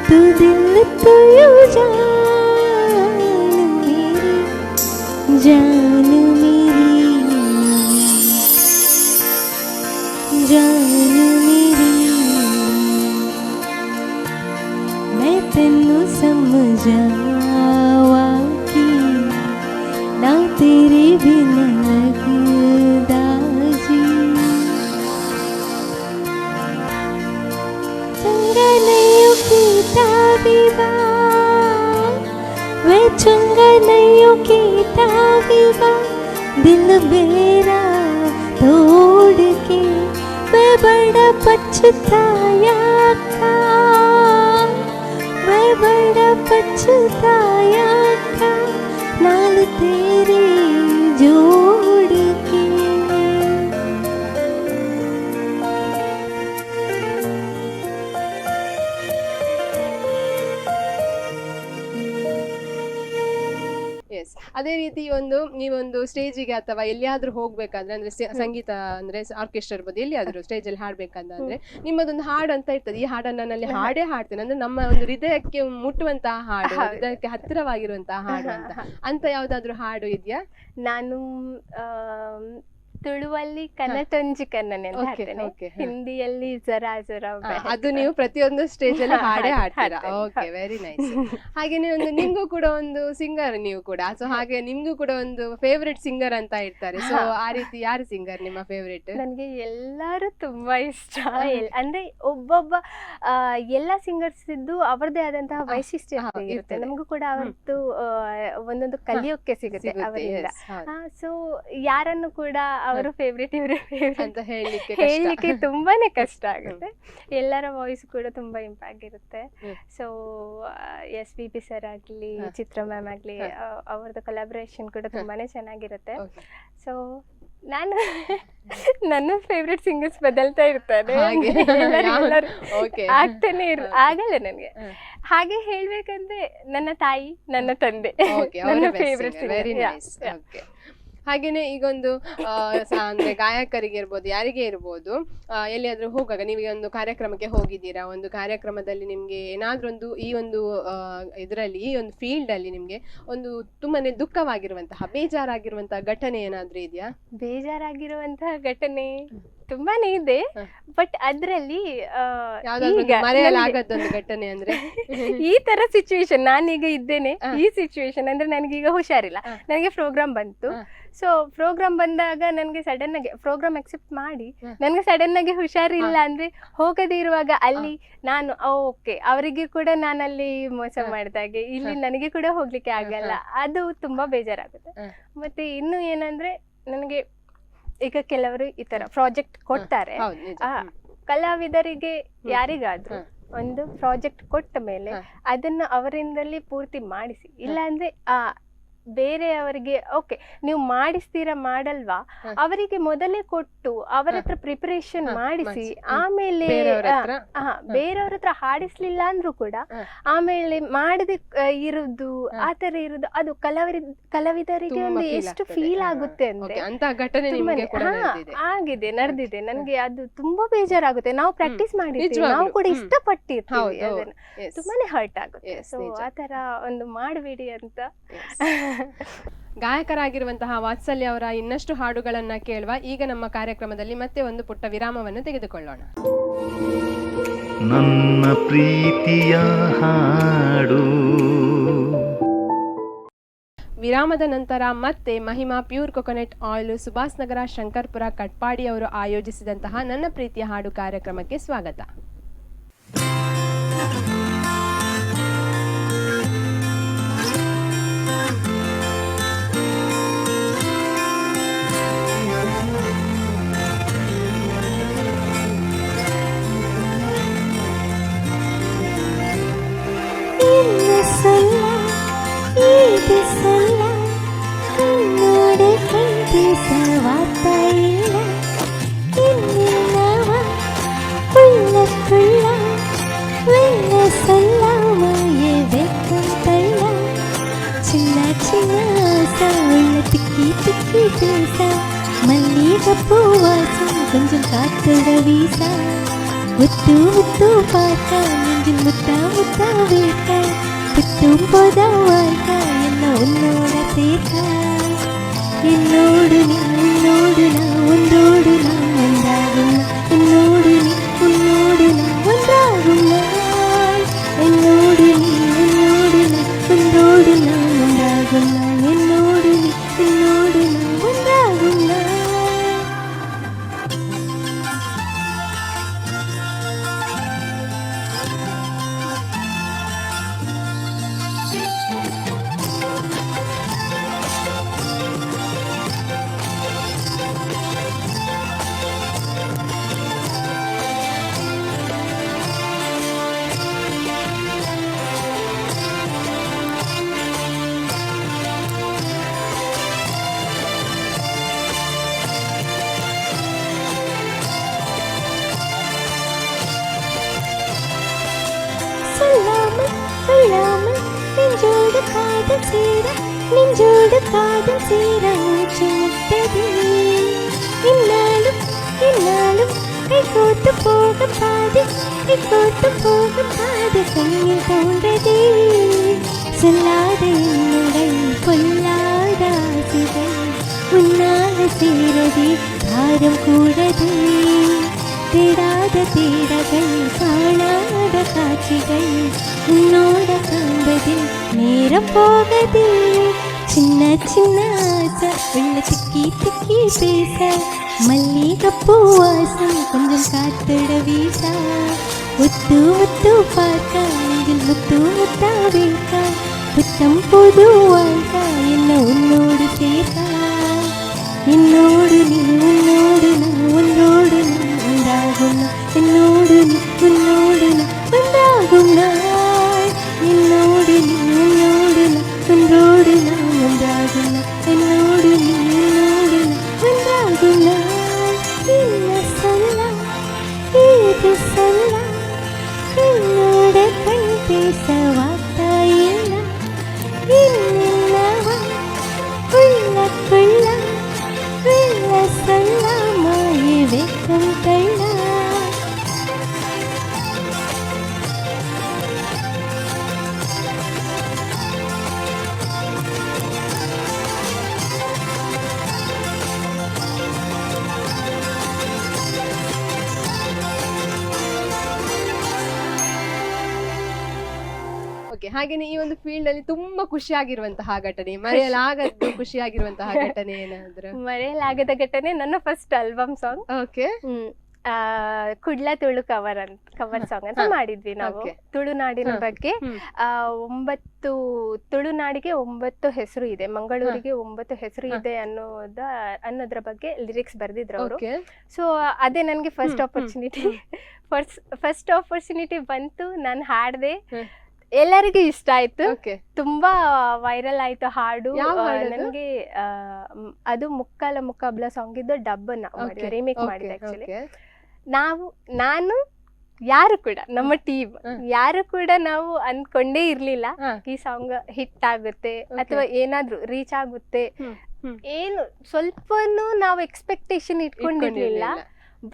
तू दिल तो यू जान मेरी मैं तेनू समझावा कि ना तेरे बिना लगदा जी चंगा नहीं कीता विवाह वे चंगा नहीं कीता विवाह दिल मेरा तोड़ के मैं बड़ा पछताया था मैं बड़ा पछताया था नाल तेरे जोड़ के ಎಸ್, ಅದೇ ರೀತಿ ನೀವೊಂದು ಸ್ಟೇಜಿಗೆ ಅಥವಾ ಎಲ್ಲಿಯಾದ್ರೂ ಹೋಗ್ಬೇಕಾದ್ರೆ ಅಂದ್ರೆ ಸಂಗೀತ ಅಂದ್ರೆ ಆರ್ಕೆಸ್ಟ್ರಾ ಇರ್ಬೋದು, ಎಲ್ಲಿಯಾದ್ರೂ ಸ್ಟೇಜ್ ಅಲ್ಲಿ ಹಾಡ್ಬೇಕಂದ್ರೆ ನಿಮ್ಮದೊಂದು ಹಾಡು ಅಂತ ಇರ್ತದೆ, ಈ ಹಾಡನ್ನ ನಾನಲ್ಲಿ ಹಾಡೇ ಹಾಡ್ತೇನೆ ಅಂದ್ರೆ ನಮ್ಮ ಒಂದು ಹೃದಯಕ್ಕೆ ಮುಟ್ಟುವಂತಹ ಹಾಡು, ಹೃದಯಕ್ಕೆ ಹತ್ತಿರವಾಗಿರುವಂತಹ ಹಾಡು ಅಂತ ಯಾವ್ದಾದ್ರು ಹಾಡು ಇದೆಯಾ? ನಾನು ತುಳುವಲ್ಲಿ ಕನಟೊಂಜಿ ಕನ್ನನೆ ಅಂತ ಹೇಳ್ತೇನೆ, ಹಿಂದಿಯಲ್ಲಿ ಜರಾ ಜರಾ ಅದು ನೀವು ಪ್ರತಿಯೊಂದು ಸ್ಟೇಜ್ ಅಲ್ಲಿ ಹಾಡೇ ಹಾಡ್ತೀರಾ? Okay, very nice. ಹಾಗೇನೆ ನಿಮ್ಗೂ ಕೂಡ ಒಂದು ಸಿಂಗರ್ ನೀವು ಕೂಡ, ಸೊ ಹಾಗೆ ನಿಮ್ಗೂ ಕೂಡ ಒಂದು ಫೇವ್ರೆಟ್ ಸಿಂಗರ್ ಅಂತ ಇರ್ತಾರೆ, ಸೊ ಆ ರೀತಿ ಯಾರು ಸಿಂಗರ್ ನಿಮ್ಮ ಫೇವ್ರೆಟ್? ನನಗೆ ಎಲ್ಲರೂ ತುಂಬಾ ಇಷ್ಟ. ಅಂದ್ರೆ ಒಬ್ಬೊಬ್ಬ ಎಲ್ಲಾ ಸಿಂಗರ್ಸ್ ಇದ್ದು ಅವರದೇ ಆದಂತಹ ವೈಶಿಷ್ಟ್ಯ ಇರುತ್ತೆ, ನಮಗೂ ಕೂಡ ಅವತ್ತು ಒಂದೊಂದು ಕಲಿಯೋಕೆ ಸಿಗುತ್ತೆ ಅವರಿಂದ. ಸೊ ಯಾರನ್ನು ಕೂಡ ಅವರು ಫೇವ್ರೇಟ್ ಇವರು ಅಂತ ಹೇಳಲಿಕ್ಕೆ ತುಂಬಾನೇ ಕಷ್ಟ ಆಗುತ್ತೆ. ಎಲ್ಲರ ವಾಯ್ಸ್ ಕೂಡ ತುಂಬಾ ಇಂಪ್ಯಾಕ್ಟ್ ಇರುತ್ತೆ. ಸೊ SPP ಸರ್ ಆಗ್ಲಿ, ಚಿತ್ರ ಮ್ಯಾಮ್ ಆಗ್ಲಿ, ಅವ್ರದ್ದು ಕೊಲಾಬ್ರೇಷನ್ ಕೂಡ ತುಂಬಾನೇ ಚೆನ್ನಾಗಿರುತ್ತೆ. ಸೊ ನಾನು ನನ್ನ ಫೇವ್ರೆಟ್ ಸಿಂಗರ್ಸ್ ಬದಲ್ತಾ ಇರ್ತಾರೆ, ಆಗ್ತಾನೆ ಆಗಲ್ಲ ನನಗೆ. ಹಾಗೆ ಹೇಳ್ಬೇಕಂದ್ರೆ ನನ್ನ ತಾಯಿ, ನನ್ನ ತಂದೆ ನನ್ನ ಫೇವ್ರೆಟ್ ಸಿಂಗರ್. ಹಾಗೇನೆ ಈಗೊಂದು ಅಂದ್ರೆ ಗಾಯಕರಿಗೆ ಇರ್ಬೋದು, ಯಾರಿಗೆ ಇರ್ಬೋದು, ಎಲ್ಲಿಯಾದ್ರೂ ಹೋಗುವಾಗ ನೀವು ಒಂದು ಕಾರ್ಯಕ್ರಮಕ್ಕೆ ಹೋಗಿದ್ದೀರಾ, ಒಂದು ಕಾರ್ಯಕ್ರಮದಲ್ಲಿ ನಿಮ್ಗೆ ಏನಾದ್ರೂ ಒಂದು ಈ ಒಂದು ಇದರಲ್ಲಿ ಈ ಒಂದು ಫೀಲ್ಡ್ ಅಲ್ಲಿ ನಿಮ್ಗೆ ಒಂದು ತುಂಬಾನೇ ದುಃಖವಾಗಿರುವಂತಹ, ಬೇಜಾರಾಗಿರುವಂತಹ ಘಟನೆ ಏನಾದ್ರೂ ಇದೆಯಾ? ಬೇಜಾರಾಗಿರುವಂತಹ ಘಟನೆ ತುಂಬಾನೇ ಇದೆ, ಬಟ್ ಅದ್ರಲ್ಲಿ ಮರೆಯಲಾಗದ್ದೊಂದು ಘಟನೆ ಅಂದ್ರೆ ಈ ತರ ಸಿಚುವೇಶನ್ ನಾನೀಗ ಇದ್ದೇನೆ, ಈ ಸಿಚುವೇಶನ್ ಅಂದ್ರೆ ನನಗೀಗ ಹುಷಾರಿಲ್ಲ, ನನಗೆ ಪ್ರೋಗ್ರಾಮ್ ಬಂತು. ಸೊ ಪ್ರೋಗ್ರಾಮ್ ಬಂದಾಗ ನನಗೆ ಸಡನ್ ಆಗಿ ಪ್ರೋಗ್ರಾಮ್ ಅಕ್ಸೆಪ್ಟ್ ಮಾಡಿ ನನಗೆ ಸಡನ್ ಆಗಿ ಹುಷಾರಿಲ್ಲ ಅಂದ್ರೆ ಹೋಗದೇ ಇರುವಾಗ ಅಲ್ಲಿ ನಾನು ಓಕೆ ಅವರಿಗೆ ಕೂಡ ನಾನಲ್ಲಿ ಮೋಸ ಮಾಡಿದಾಗೆ ಇಲ್ಲಿ ನನಗೆ ಕೂಡ ಹೋಗ್ಲಿಕ್ಕೆ ಆಗಲ್ಲ, ಅದು ತುಂಬಾ ಬೇಜಾರಾಗುತ್ತೆ. ಮತ್ತೆ ಇನ್ನು ಏನಂದ್ರೆ ನನಗೆ ಈಗ ಕೆಲವರು ಈ ತರ ಪ್ರಾಜೆಕ್ಟ್ ಕೊಡ್ತಾರೆ, ಕಲಾವಿದರಿಗೆ ಯಾರಿಗಾದ್ರೂ ಒಂದು ಪ್ರಾಜೆಕ್ಟ್ ಕೊಟ್ಟ ಮೇಲೆ ಅದನ್ನ ಅವರಿಂದಲೇ ಪೂರ್ತಿ ಮಾಡಿಸಿ, ಇಲ್ಲ ಅಂದ್ರೆ ಬೇರೆಯವರಿಗೆ ಓಕೆ ನೀವು ಮಾಡಿಸ್ತೀರಾ ಮಾಡಲ್ವಾ, ಅವರಿಗೆ ಮೊದಲೇ ಕೊಟ್ಟು ಅವರ ಹತ್ರ ಪ್ರಿಪರೇಷನ್ ಮಾಡಿಸಿ ಆಮೇಲೆ ಬೇರೆಯವ್ರ ಹತ್ರ ಹಾಡಿಸ್ಲಿಲ್ಲ ಅಂದ್ರೂ ಕೂಡ ಆಮೇಲೆ ಮಾಡದೆ ಇರುದು ಆತರ ಇರುದು, ಅದು ಕಲಾವಿದರಿಗೆ ಒಂದು ಎಷ್ಟು ಫೀಲ್ ಆಗುತ್ತೆ ಅಂದ್ರೆ ಆಗಿದೆ, ನಡೆದಿದೆ. ನನ್ಗೆ ಅದು ತುಂಬಾ ಬೇಜಾರಾಗುತ್ತೆ. ನಾವು ಪ್ರಾಕ್ಟೀಸ್ ಮಾಡಿರ್ತೀವಿ, ನಾವು ಕೂಡ ಇಷ್ಟಪಟ್ಟಿರ್ತೀವಿ, ಅದನ್ನ ತುಂಬಾನೇ ಹರ್ಟ್ ಆಗುತ್ತೆ. ಸೊ ಆತರ ಒಂದು ಮಾಡಬೇಡಿ ಅಂತ. ಗಾಯಕರಾಗಿರುವಂತಹ ವಾತ್ಸಲ್ಯ ಅವರ ಇನ್ನಷ್ಟು ಹಾಡುಗಳನ್ನ ಕೇಳುವ. ಈಗ ನಮ್ಮ ಕಾರ್ಯಕ್ರಮದಲ್ಲಿ ಮತ್ತೆ ಒಂದು ಪುಟ್ಟ ವಿರಾಮವನ್ನು ತೆಗೆದುಕೊಳ್ಳೋಣ. ನನ್ನ ಪ್ರೀತಿಯ ಹಾಡು. ವಿರಾಮದ ನಂತರ ಮತ್ತೆ Mahima pure coconut oil Subhas Nagar Shankarpura Katpadi ಅವರು ಆಯೋಜಿಸಿದಂತಹ ನನ್ನ ಪ್ರೀತಿಯ ಹಾಡು ಕಾರ್ಯಕ್ರಮಕ್ಕೆ ಸ್ವಾಗತ. மல்லிகை பூவாசம் கொஞ்சம் காத்துட வீசா முத்து முத்து பார்க்க நெஞ்சில் முத்தா முத்தா வேர்க்க புத்தும் போதா வாழ்க்க என்ன உன்னோட சேர்க்க என்னோடு நீ உன்னோடு நான் ஒன்றோடு நான் ஒன்றாகும் என்னோடு நீ உன்னோடு நான் ஒன்றாகும் நாள் என்னோடு நீ உன்னோடு நான் ஒன்றோடு நான் ஒன்றாகும் நாள் என்னோடு நீ உன்னோடு நான் ஒன்றாகும் நாள் சொல்லாமல் நெஞ்சோடு காதல் சேர நெஞ்சோடு காதல் சேர மூச்சு முட்டது இன்னாலும் இன்னாலும் கை கோத்து போக பாதி கை கோத்து போக பாதி கண்ணில் தோன்றதே சொல்லாத என்னுடைய கொல்லாத ஆசைகள் உன்னாக சேரதே பாரம் கூடதே தேடாத தேடகள் காணாத காட்சிகள் உன்னோட காண்பதில் நேரம் போகதே சின்ன சின்ன ஆசை உள்ள திக்கி திக்கி பேச மல்லிகைப்பூ வாசம் கொஞ்சம் காத்திட வீச ஒத்து ஒத்து பார்க்க நெஞ்சில் முத்து முத்தா வேர்க்க புத்தம் புது வாழ்க்க என்ன உன்னோடு சேர்க்க என்னோடு நீ உன்னோடு நான் ஒன்றோடு நான் ஒன்றாகும் நாள் என்னோடு நீ உன்னோடு நான் ஒன்றாகும் நாள் என்னோடு நீ உன்னோடு நான் ஒன்றோடு நான் ஒன்றாகும் நாள் என்னோடு நீ உன்னோடு நான் ஒன்றாகும் நாள் என்ன சொல்ல ஏது சொல்ல என்னோட கண் பேச வார்த்தையில்லை என்னவா உள்ளக்குள்ள வெள்ள சொல்லாமல் வெக்கம் தள்ள ಓಕೆ, ಹಾಗೇನೆ ಈ ಒಂದು ಫೀಲ್ಡ್ ಅಲ್ಲಿ ತುಂಬಾ ಖುಷಿಯಾಗಿರುವಂತಹ ಘಟನೆ, ಮರೆಯಲಾಗದ್ದು ಖುಷಿಯಾಗಿರುವಂತಹ ಘಟನೆ ಏನಾದ್ರು? ಮರೆಯಲಾಗದ ಘಟನೆ ನನ್ನ first album song. Okay. Kudla Tulu cover song ಅಂತ ಮಾಡಿದ್ವಿ ನಾವು. ತುಳುನಾಡಿನ ಬಗ್ಗೆ 9 ತುಳುನಾಡಿಗೆ 9 ಹೆಸರು ಇದೆ, ಮಂಗಳೂರಿಗೆ 9 ಹೆಸರು ಇದೆ ಅನ್ನೋದ್ರ ಬಗ್ಗೆ ಲಿರಿಕ್ಸ್ ಬರ್ದಿದ್ರು ಅವರು. ಸೊ ಅದೇ ನನಗೆ ಫಸ್ಟ್ ಆಪರ್ಚುನಿಟಿ ಬಂತು, ನಾನು ಹಾಡ್ದೆ, ಎಲ್ಲರಿಗೂ ಇಷ್ಟ ಆಯ್ತು, ತುಂಬಾ ವೈರಲ್ ಆಯ್ತು ಹಾಡು. ನನಗೆ ಅದು ಮುಕ್ಕಾಬಲ ಸಾಂಗ್ ಇದ್ದು ಡಬ್ಬನ್ನ ರೀಮೇಕ್ ಮಾಡಿದೆ. ಆಕ್ಚುಲಿ ನಾನು ಯಾರು ಕೂಡ ನಮ್ಮ ಟೀಮ್ ಯಾರು ಕೂಡ ನಾವು ಅನ್ಕೊಂಡೇ ಇರ್ಲಿಲ್ಲ ಈ ಸಾಂಗ್ ಹಿಟ್ ಆಗುತ್ತೆ ಅಥವಾ ಏನಾದ್ರೂ ರೀಚ್ ಆಗುತ್ತೆ, ಏನು ಸ್ವಲ್ಪನೂ ನಾವು ಎಕ್ಸ್ಪೆಕ್ಟೇಷನ್ ಇಟ್ಕೊಂಡಿರ್ಲಿಲ್ಲ.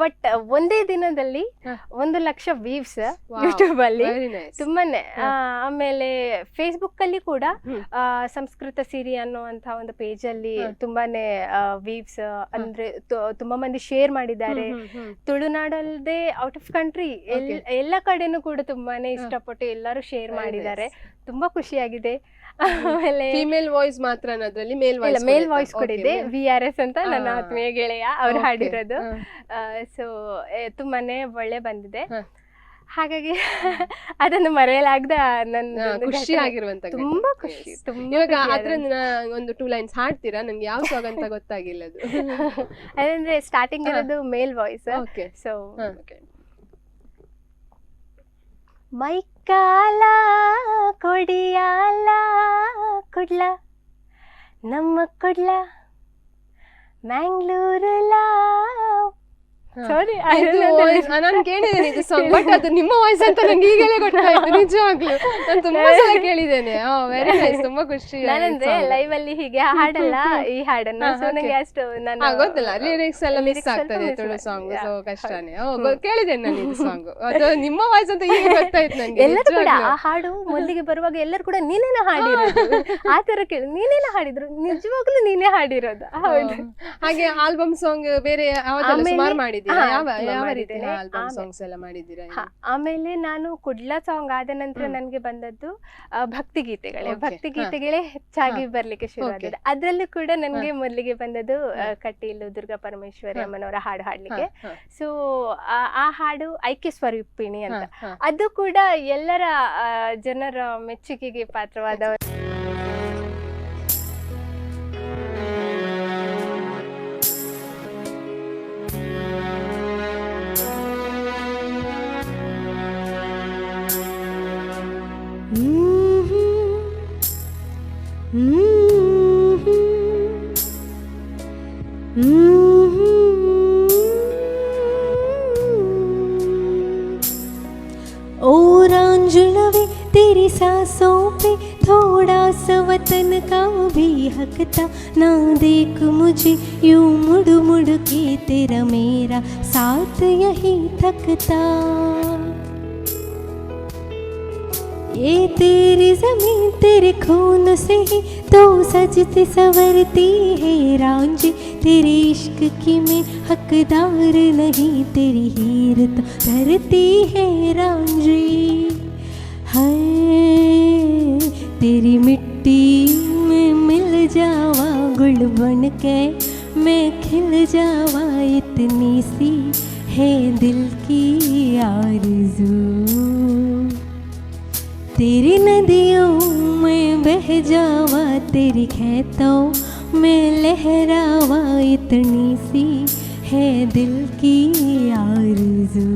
ಬಟ್ ಒಂದೇ ದಿನದಲ್ಲಿ 1 ಲಕ್ಷ ವ್ಯೂಸ್ ಯೂಟ್ಯೂಬ್ ಅಲ್ಲಿ, ತುಂಬಾನೇ. ಆಮೇಲೆ ಫೇಸ್ಬುಕ್ ಅಲ್ಲಿ ಕೂಡ ಸಂಸ್ಕೃತ ಸಿರಿ ಅನ್ನುವಂತ ಒಂದು ಪೇಜ್ ಅಲ್ಲಿ ತುಂಬಾನೇ ವ್ಯೂಸ್, ಅಂದ್ರೆ ತುಂಬಾ ಮಂದಿ ಶೇರ್ ಮಾಡಿದ್ದಾರೆ. ತುಳುನಾಡಲ್ಲದೆ ಔಟ್ ಆಫ್ ಕಂಟ್ರಿ ಎಲ್ಲ ಕಡೆನೂ ಕೂಡ ತುಂಬಾನೇ ಇಷ್ಟಪಟ್ಟು ಎಲ್ಲರೂ ಶೇರ್ ಮಾಡಿದ್ದಾರೆ. ತುಂಬಾ ಖುಷಿಯಾಗಿದೆ. ಆಮೇಲೆ ಫೀಮೇಲ್ ವಾಯ್ಸ್ ಮಾತ್ರ, ಅದರಲ್ಲಿ ಮೇಲ್ ವಾಯ್ಸ್ ಕೂಡ ಇದೆ. VRS ಅಂತ ನನ್ನ ಆತ್ಮೀಯ ಗೆಳೆಯ ಅವ್ರು ಹಾಡಿರೋದು. ಸೊ ತುಂಬಾನೇ ಒಳ್ಳೆ ಬಂದಿದೆ. ಹಾಗಾಗಿ ಅದನ್ನು ಮರೆಯಲಾಗದ ನನ್ನ ಖುಷಿ ಆಗಿರುವಂತ, ತುಂಬಾ ಖುಷಿ. ಇವಾಗ ಅದ್ರಿಂದ ಒಂದು 2 ಲೈನ್ಸ್ ಹಾಡ್ತೀರಾ? ನಂಗೆ ಯಾವ ಸಾಂಗ್ ಅಂತ ಗೊತ್ತಾಗಿಲ್ಲ ಅದು. ಅದಂದ್ರೆ ಸ್ಟಾರ್ಟಿಂಗ್ ಇರೋದು ಮೇಲ್ ವಾಯ್ಸ್. ಸೊ ಮೈಕಾಲ ಕೊಡಿಯಾಲ ಕುಡ್ಲ ನಮ್ಮ ಕುಡ್ಲ ಮ್ಯಾಂಗ್ಳೂರುಲ ಸಾರಿ ನಾನು ಕೇಳಿದ್ದೇನೆ ಇದು ಸಾಂಗ್, ಬಟ್ ಅದು ನಿಮ್ಮ ವಾಯ್ಸ್ ಅಂತ ನಂಗೆ ಈಗಲೇ ಗೊತ್ತಾಯ್ತು ನಿಜವಾಗ್ಲೂ. ನಾನು ತುಂಬಾ ಸಲ ಕೇಳಿದ್ದೇನೆ. ವೆರಿ ನೈಸ್, ತುಂಬಾ ಖುಷಿ. ನಾನಂದ್ರೆ ಲೈವ್ ಅಲ್ಲಿ ಹೀಗೆ ಹಾಡಲ್ಲ ಈ ಹಾಡನ್ನ, ಸೊ ನಂಗೆ ಅಷ್ಟು ನಾನು ಗೊತ್ತಿಲ್ಲ, ಲಿರಿಕ್ಸ್ ಎಲ್ಲ ಮಿಸ್ ಆಗ್ತದೆ ತುಳು ಸಾಂಗ್, ಸೊ ಕಷ್ಟನೇ. ಕೇಳಿದ್ದೇನೆ ನಾನು ಇದು ಸಾಂಗ್, ಅದು ನಿಮ್ಮ ವಾಯ್ಸ್ ಅಂತ ಈಗ ಗೊತ್ತಾಯ್ತು ನಂಗೆ. ಎಲ್ಲರೂ ಕೂಡ ಆ ಹಾಡು ಮೊದಲಿಗೆ ಬರುವಾಗ ಎಲ್ಲರೂ ಕೂಡ ನೀನೇನ ಹಾಡಿರೋದು ಆ ತರ ಕೇಳಿ, ನೀನೇನ ಹಾಡಿದ್ರು, ನಿಜವಾಗ್ಲೂ ನೀನೇ ಹಾಡಿರೋದು. ಹೌದು. ಹಾಗೆ ಆಲ್ಬಮ್ ಸಾಂಗ್ ಬೇರೆ ಯಾವ್ದೆಲ್ಲ ಸುಮಾರು ಮಾಡಿದ್ದೀರಾ? ಯಾವ ರೀತಿಯ ಆಲ್ಬಮ್ ಸಾಂಗ್ಸ್ ಎಲ್ಲ ಮಾಡಿದ್ದೀರಾ? ಆಮೇಲೆ ನಾನು ಕುಡ್ಲ ಸಾಂಗ್ ಆದ ನಂತರ ನನಗೆ ಬಂದದ್ದು ಭಕ್ತಿಗೀತೆಗಳೇ. ಭಕ್ತಿಗೀತೆಗಳೇ ಹೆಚ್ಚಾಗಿ ಬರ್ಲಿಕ್ಕೆ ಶುರು ಆಗಿದೆ. ಅದ್ರಲ್ಲೂ ಕೂಡ ನನಗೆ ಮೊದಲಿಗೆ ಬಂದದ್ದು ಕಟೀಲು ದುರ್ಗಾ ಪರಮೇಶ್ವರಿ ಅಮ್ಮನವರ ಹಾಡು ಹಾಡ್ಲಿಕ್ಕೆ. ಸೊ ಆ ಹಾಡು ಐಕ್ಯ ಸ್ವರೂಪಿಣಿ ಅಂತ, ಅದು ಕೂಡ ಎಲ್ಲರ ಜನರ ಮೆಚ್ಚುಗೆಗೆ ಪಾತ್ರವಾದ. और आंजणवे तेरी सांसों पे थोड़ा सा वतन का भी हक था, ना देख मुझे यूं मुड़ मुड़ के, तेरा मेरा साथ यही थकता। ये तेरी जमीन तेरे खून से ही तो सजती संवरती है रांझी, तेरे इश्क की मैं हकदार नहीं, तेरी हीर तो धरती है रांझी। हाय तेरी मिट्टी में मिल जावा, गुल बन के मैं खिल जावा, इतनी सी है दिल की आरज़ू। तेरी नदियों में बह जावा, तेरी खेतों में लहरावा, इतनी सी है दिल की आरज़ू।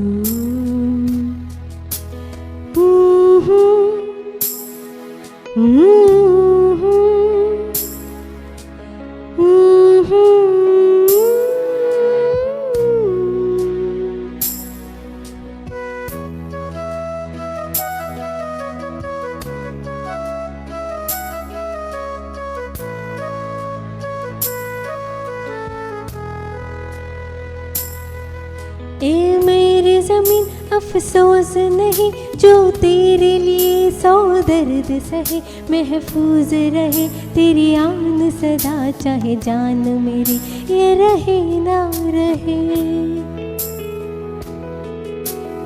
ए मेरी ज़मीन अफसोस नहीं जो तेरे लिए सौ दर्द सहे, महफूज रहे तेरी आन सदा, चाहे जान मेरी ये रहे ना रहे।